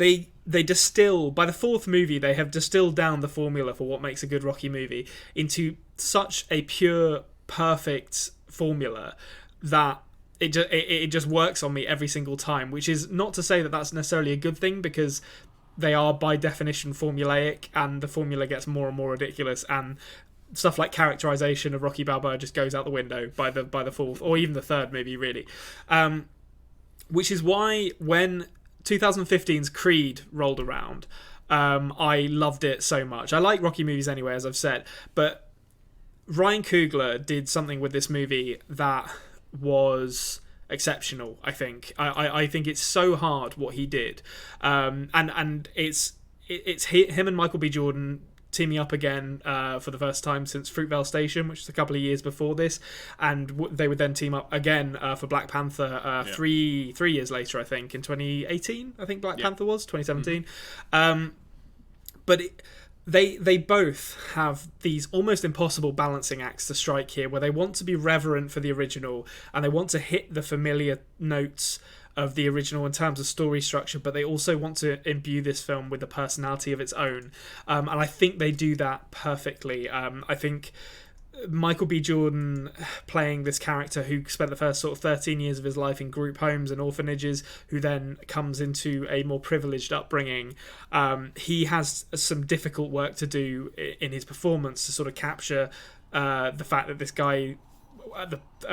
distill, by the 4th movie they have distilled down the formula for what makes a good Rocky movie into such a pure, perfect formula that it just works on me every single time. Which is not to say that that's necessarily a good thing, because they are by definition formulaic, and the formula gets more and more ridiculous, and stuff like characterization of Rocky Balboa just goes out the window by the 4th or even the 3rd movie, really. Which is why when 2015's Creed rolled around, I loved it so much. I like Rocky movies anyway, as I've said, but Ryan Coogler did something with this movie that was exceptional. I think it's so hard what he did, and it's him and Michael B. Jordan teaming up again for the first time since Fruitvale Station, which was a couple of years before this, and they would then team up again for Black Panther 3 years later, I think, in 2018. I think Black Panther was 2017. But they both have these almost impossible balancing acts to strike here, where they want to be reverent for the original and they want to hit the familiar notes of the original in terms of story structure, but they also want to imbue this film with a personality of its own. And I think they do that perfectly. I think Michael B. Jordan playing this character who spent the first sort of 13 years of his life in group homes and orphanages, who then comes into a more privileged upbringing, he has some difficult work to do in his performance to sort of capture the fact that this guy,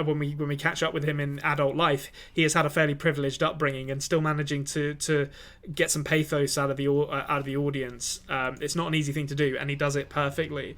when we catch up with him in adult life, he has had a fairly privileged upbringing and still managing to get some pathos out of the audience. It's not an easy thing to do, and he does it perfectly.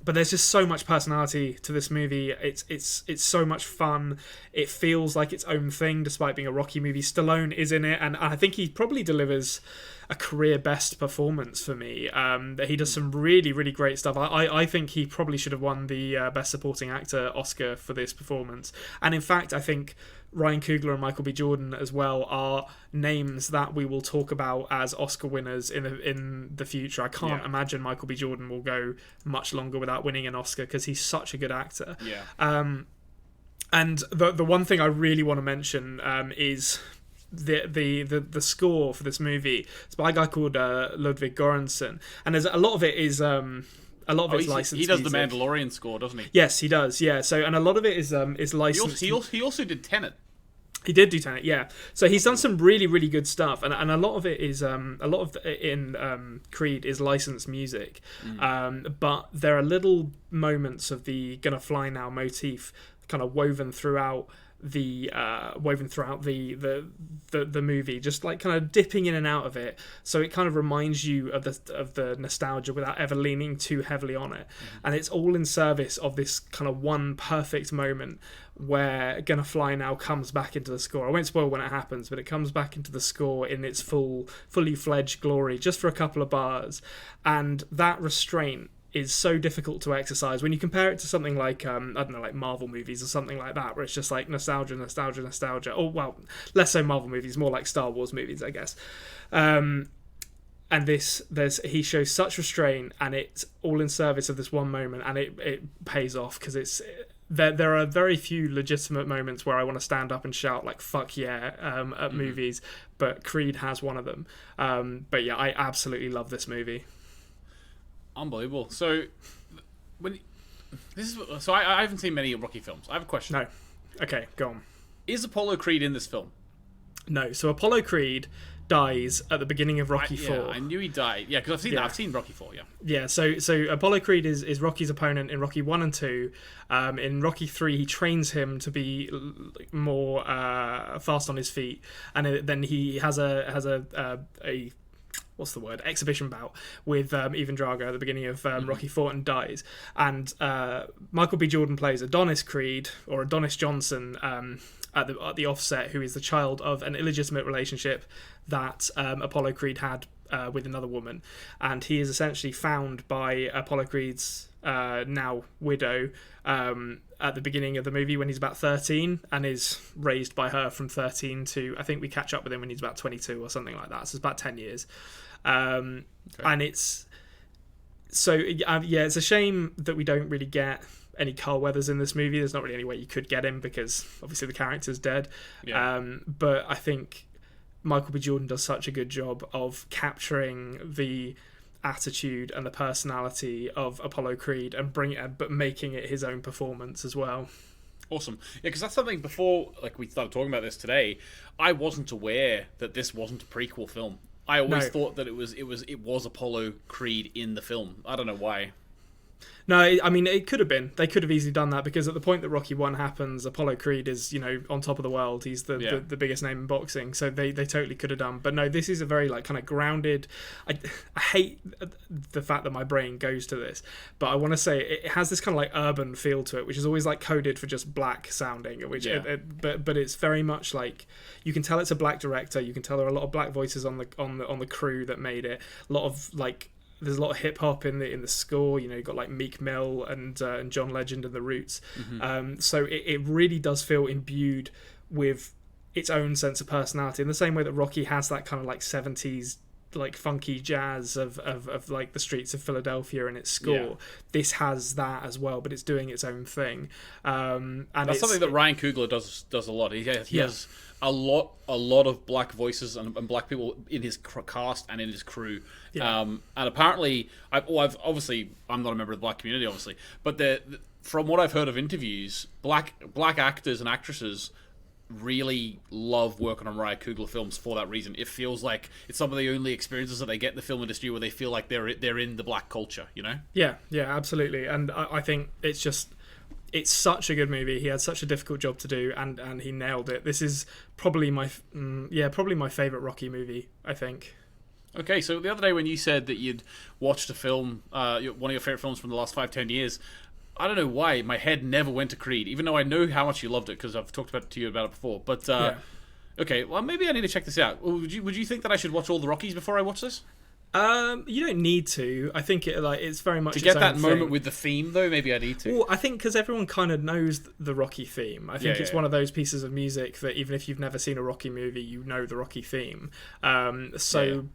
but there's just so much personality to this movie. It's so much fun. It feels like its own thing, despite being a Rocky movie. Stallone is in it, and I think he probably delivers a career best performance for me. That he does some really, really great stuff. I think he probably should have won the Best Supporting Actor Oscar for this performance. And in fact, I think Ryan Coogler and Michael B. Jordan as well are names that we will talk about as Oscar winners in the future. I can't imagine Michael B. Jordan will go much longer without winning an Oscar because he's such a good actor. And the one thing I really want to mention is the score for this movie. It's by a guy called Ludwig Göransson, and there's a lot of it is licensed. He does music. the Mandalorian score, doesn't he? Yes, he does. Yeah. So, and a lot of it is licensed. He also did Tenet. He did do Tenet, yeah. So he's done some really, really good stuff, and a lot of it is in Creed is licensed music, but there are little moments of the "Gonna Fly Now" motif kind of woven throughout the movie, just like kind of dipping in and out of it, so it kind of reminds you of the nostalgia without ever leaning too heavily on it. And it's all in service of this kind of one perfect moment where Gonna Fly Now comes back into the score. I won't spoil when it happens, but it comes back into the score in its fully fledged glory just for a couple of bars, and that restraint is so difficult to exercise when you compare it to something like I don't know, like Marvel movies or something like that, where it's just like nostalgia. Or well, less so Marvel movies, more like Star Wars movies, I guess. And he shows such restraint, and it's all in service of this one moment, and it pays off because it's. There are very few legitimate moments where I want to stand up and shout like "fuck yeah" at movies, but Creed has one of them. But yeah, I absolutely love this movie. Unbelievable. So, I haven't seen many Rocky films. I have a question. No. Okay, go on. Is Apollo Creed in this film? No. So Apollo Creed dies at the beginning of Rocky 4. Yeah, I knew he died. Yeah, because I've seen that. I've seen Rocky 4. Yeah. Yeah. So Apollo Creed is Rocky's opponent in Rocky 1 and 2. In Rocky 3, he trains him to be more fast on his feet, and then he has a what's the word? Exhibition bout with Ivan Drago at the beginning of Rocky 4 and dies. And Michael B. Jordan plays Adonis Creed, or Adonis Johnson, at the offset, who is the child of an illegitimate relationship that Apollo Creed had with another woman. And he is essentially found by Apollo Creed's now widow at the beginning of the movie when he's about 13, and is raised by her from 13 to, I think we catch up with him when he's about 22 or something like that. So it's about 10 years. And it's so it's a shame that we don't really get any Carl Weathers in this movie. There's not really any way you could get him because obviously the character's dead. But I think Michael B. Jordan does such a good job of capturing the attitude and the personality of Apollo Creed and but making it his own performance as well. Awesome. Yeah, because that's something before we started talking about this today, I wasn't aware that this wasn't a prequel film. I always thought that it was Apollo Creed in the film. I don't know why. No, I mean, it could have been. They could have easily done that, because at the point that Rocky 1 happens, Apollo Creed is, on top of the world. He's the biggest name in boxing, so they totally could have done. But no, this is a very kind of grounded. I hate the fact that my brain goes to this, but I want to say it has this kind of urban feel to it, which is always coded for just black sounding. But it's very much you can tell it's a black director. You can tell there are a lot of black voices on the crew that made it. A lot of there's a lot of hip hop in the score. You've got Meek Mill and John Legend and the Roots. So it really does feel imbued with its own sense of personality, in the same way that Rocky has that kind of 70s funky jazz of the streets of Philadelphia in its score. This has that as well, but it's doing its own thing. And that's something that Ryan Coogler does a lot. He has a lot of black voices and black people in his cast and in his crew. And apparently, I'm not a member of the black community, obviously, but from what I've heard of interviews, black actors and actresses really love working on Ryan Coogler films for that reason. It feels like it's some of the only experiences that they get in the film industry where they feel like they're in the black culture, Yeah, absolutely. And I think it's such a good movie. He had such a difficult job to do, and he nailed it. This is probably my favorite Rocky movie, I think. Okay, so the other day when you said that you'd watched a film, one of your favorite films from the last 5-10 years, I don't know why my head never went to Creed, even though I know how much you loved it because I've talked to you about it before. But okay, well maybe I need to check this out. Would you think that I should watch all the Rockies before I watch this? You don't need to. I think it's very much to get that thing. moment with the theme, though. Maybe I need to. Well, I think because everyone kind of knows the Rocky theme. I think it's one of those pieces of music that even if you've never seen a Rocky movie, you know the Rocky theme.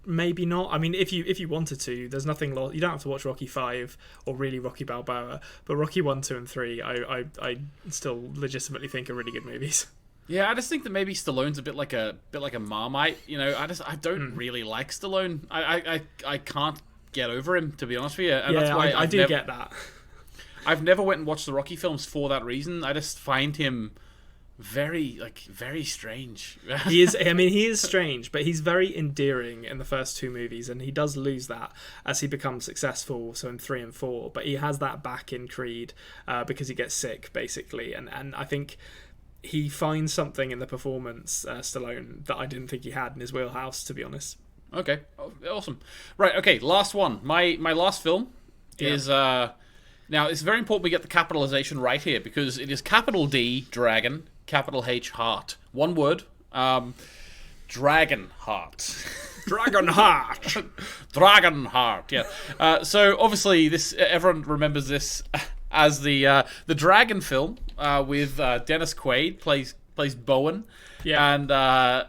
Maybe not. I mean, if you wanted to, there's nothing. You don't have to watch Rocky 5 or really Rocky Balboa, but Rocky 1, 2, and 3, I still legitimately think are really good movies. Yeah, I just think that maybe Stallone's a bit like a Marmite. You know, I don't really like Stallone. I can't get over him, to be honest with you. And that's why I do get that. I've never went and watched the Rocky films for that reason. I just find him very strange. He is strange, but he's very endearing in the first two movies, and he does lose that as he becomes successful, so in 3 and 4. But he has that back in Creed because he gets sick, basically. And I think he finds something in the performance, Stallone, that I didn't think he had in his wheelhouse, to be honest. Okay, awesome. Right, okay, last one. My last film is... now, it's very important we get the capitalization right here, because it is capital D, Dragon, capital H, Heart. One word. DragonHeart. DragonHeart. DragonHeart, yeah. So, obviously, this everyone remembers this as the Dragon film with Dennis Quaid plays Bowen. Yeah. And,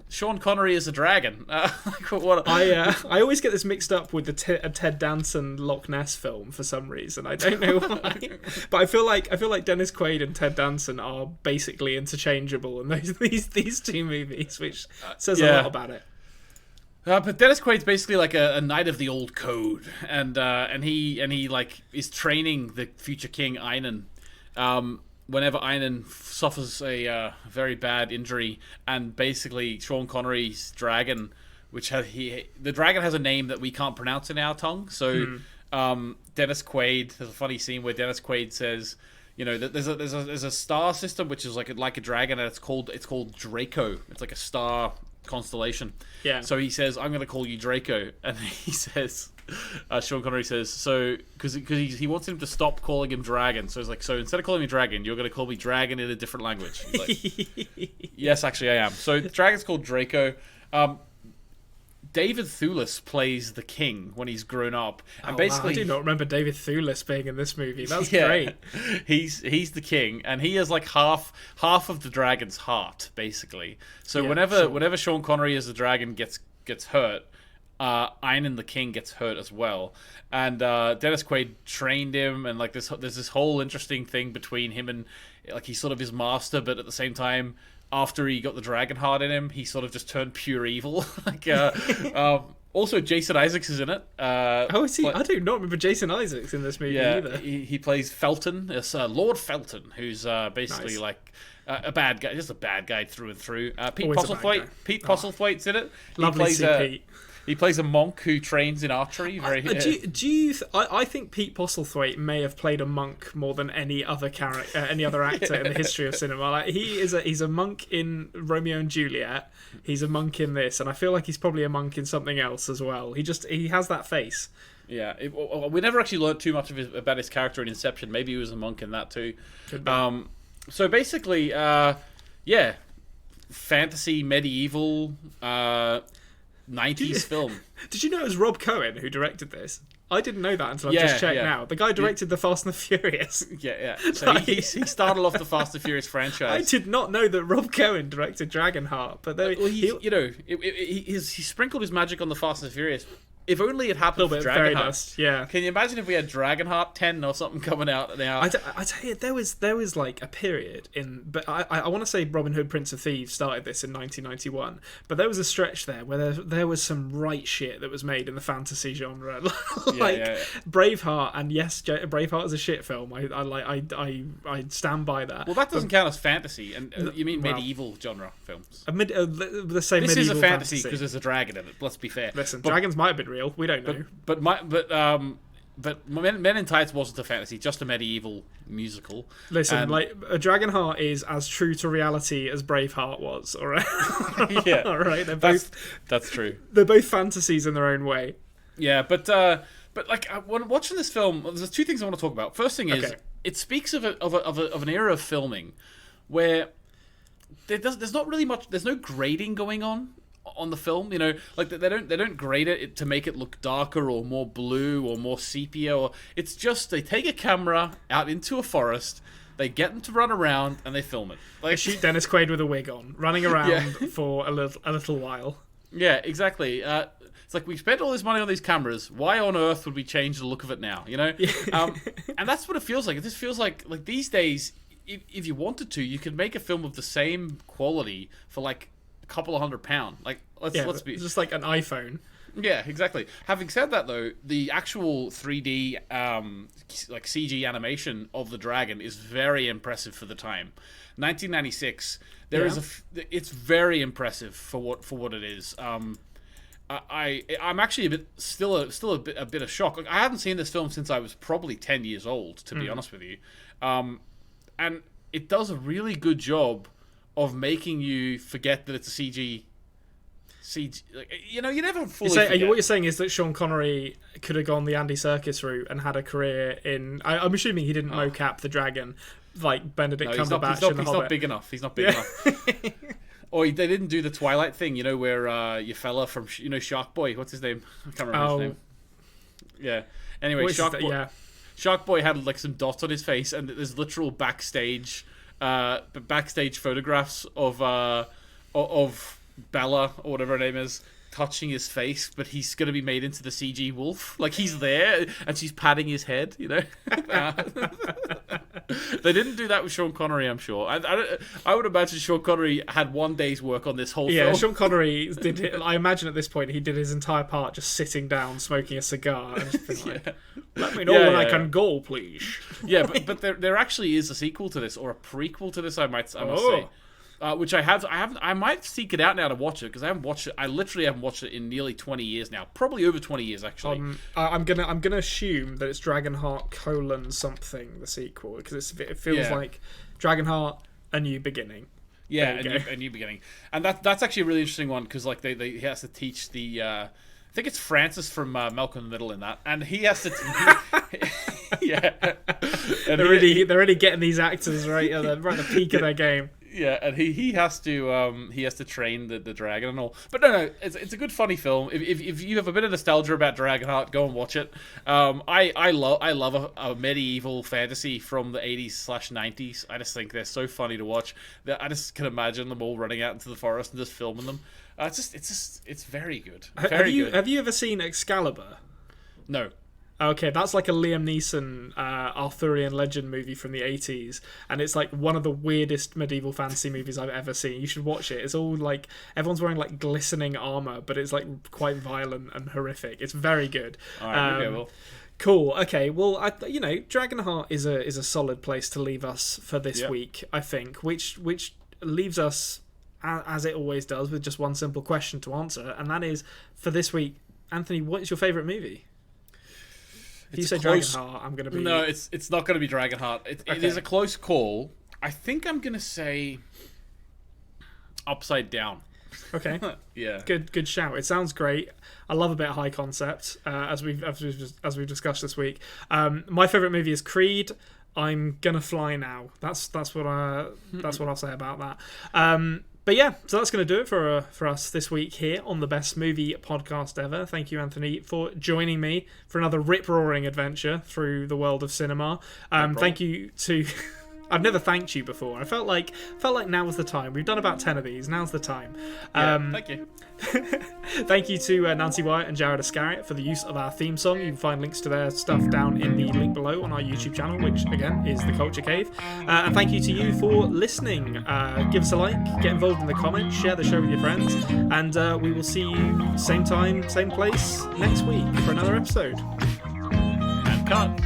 Sean Connery is a dragon. I always get this mixed up with the Ted Danson Loch Ness film for some reason. I don't know why, but I feel like Dennis Quaid and Ted Danson are basically interchangeable in these two movies, which says a lot about it. But Dennis Quaid's basically like a knight of the old code, and he like is training the future king Einan. Whenever Einan suffers a very bad injury, and basically Sean Connery's dragon, the dragon has a name that we can't pronounce in our tongue. So Dennis Quaid, there's a funny scene where Dennis Quaid says, you know, that there's a star system which is like a dragon, and it's called Draco. It's like a star constellation. Yeah. So he says, "I'm going to call you Draco," and he says, Sean Connery says, so because he wants him to stop calling him Dragon. So he's like, so instead of calling me Dragon, you're going to call me Dragon in a different language. He's like, yes, actually, I am. So the dragon's called Draco. David Thewlis plays the king when he's grown up, and basically, I do not remember David Thewlis being in this movie. That's great. He's the king, and he is like half of the dragon's heart, basically. So whenever Sean Connery as the dragon gets hurt, Einan the king gets hurt as well. And Dennis Quaid trained him, and like there's this whole interesting thing between him and like he's sort of his master, but at the same time, after he got the dragon heart in him, he sort of just turned pure evil. Also, Jason Isaacs is in it. Is he? I do not remember Jason Isaacs in this movie either. He plays Felton. It's Lord Felton, who's basically like a bad guy, just a bad guy through and through. Pete Postlethwaite's in it. Lovely to see Pete. He plays a monk who trains in archery. I think Pete Postlethwaite may have played a monk more than any other any other actor in the history of cinema. Like he's a monk in Romeo and Juliet. He's a monk in this, and I feel like he's probably a monk in something else as well. He has that face. Yeah, we never actually learned too much about his character in Inception. Maybe he was a monk in that too. So basically, fantasy, medieval. 90s film. Did you know it was Rob Cohen who directed this? I didn't know that until I just checked now. The guy directed The Fast and the Furious. Yeah. So he started off the Fast and Furious franchise. I did not know that Rob Cohen directed Dragonheart, but he sprinkled his magic on the Fast and the Furious. If only it happened with Dragonheart. Yeah. Can you imagine if we had Dragonheart 10 or something coming out now? I tell you, there was like a period but I want to say Robin Hood, Prince of Thieves started this in 1991, but there was a stretch there where there was some right shit that was made in the fantasy genre, Braveheart, and yes, Braveheart is a shit film. I stand by that. Well, that doesn't count as fantasy, and you mean medieval genre films? Let's say this medieval is a fantasy because there's a dragon in it. Let's be fair. Listen, dragons might have been real. We don't know. but Men in Tights wasn't a fantasy, just a medieval musical. Listen, And- like a DragonHeart is as true to reality as Braveheart was. All right, Yeah. all right. They're both That's true. they're both fantasies in their own way. Yeah, but like when watching this film, there's two things I want to talk about. First thing is, Okay. it speaks of an era of filming where there's not really much. There's no grading going on the film. You know, like they don't grade it to make it look darker or more blue or more sepia. Or it's just they take a camera out into a forest, they get them to run around, and they film it. Like Shoot Dennis Quaid with a wig on, running around for a little while. Yeah, exactly. It's like we spent all this money on these cameras. Why on earth would we change the look of it now? You know, and that's what it feels like. It just feels like these days, if you wanted to, you could make a film of the same quality for like a couple of £100. Like let's be just like an iPhone. Yeah, exactly. Having said that, though, the actual 3D like CG animation of the dragon is very impressive for the time. 1996. It's very impressive for what it is. I'm actually still a bit of shock. Like, I haven't seen this film since I was probably 10 years old, to be honest with you. And it does a really good job of making you forget that it's a CG. Like, you know, you never fully forget. What you're saying is that Sean Connery could have gone the Andy Serkis route and had a career in... I'm assuming he didn't mocap the dragon like Benedict Cumberbatch in The Hobbit. He's not big enough. He's not big enough. Or they didn't do the Twilight thing, you know, where your fella from, you know, Shark Boy, what's his name? I can't remember his name. Yeah. Anyway, Shark Boy had like some dots on his face, and there's literal backstage photographs of Bella, or whatever her name is, touching his face, but he's going to be made into the CG wolf. Like, he's there, and she's patting his head, you know? They didn't do that with Sean Connery, I'm sure. I would imagine Sean Connery had one day's work on this whole film. Yeah, Sean Connery I imagine at this point he did his entire part just sitting down, smoking a cigar, and just being like, let me know when I can go, please. Yeah, but there actually is a sequel to this, or a prequel to this, I must say. Which I might seek it out now to watch it, because I haven't watched it. I literally haven't watched it in nearly 20 years now, probably over 20 years actually. I'm gonna assume that it's DragonHeart : something, the sequel, because it feels like DragonHeart: A New Beginning. Yeah, a new beginning, and that's actually a really interesting one, because like he has to teach the. I think it's Francis from Malcolm in the Middle in that, and he has to. Yeah, and they're already getting these actors right at the peak of their game. Yeah, and he has to train the dragon and all. But no, it's a good funny film. If you have a bit of nostalgia about DragonHeart, go and watch it. I love a medieval fantasy from the 80s/90s. I just think they're so funny to watch. I just can imagine them all running out into the forest and just filming them. It's very good. Have you ever seen Excalibur? No. Okay, that's like a Liam Neeson Arthurian legend movie from the 80s, and it's like one of the weirdest medieval fantasy movies I've ever seen. You should watch it. It's all like everyone's wearing like glistening armor, but it's like quite violent and horrific. It's very good. All right, okay, well. Cool. Okay. Well, DragonHeart is a solid place to leave us for this week, I think, which leaves us as it always does with just one simple question to answer, and that is, for this week, Anthony, what is your favorite movie? If you say DragonHeart, I'm going to be... No, it's not going to be DragonHeart. It is a close call. I think I'm going to say Upside Down. Okay. Yeah. Good shout. It sounds great. I love a bit of high concept, as we've discussed this week. My favorite movie is Creed. I'm gonna fly now. That's what I'll say about that. But yeah, so that's going to do it for us this week here on the Best Movie Podcast Ever. Thank you, Anthony, for joining me for another rip-roaring adventure through the world of cinema. Thank you to... I've never thanked you before. I felt like now was the time. We've done about 10 of these. Now's the time. Thank you. Thank you to Nancy Wyatt and Jared Iscariot for the use of our theme song. You can find links to their stuff down in the link below on our YouTube channel, which again is The Culture Cave. And thank you to you for listening. Give us a like, get involved in the comments, share the show with your friends, and we will see you same time, same place next week for another episode. And cut.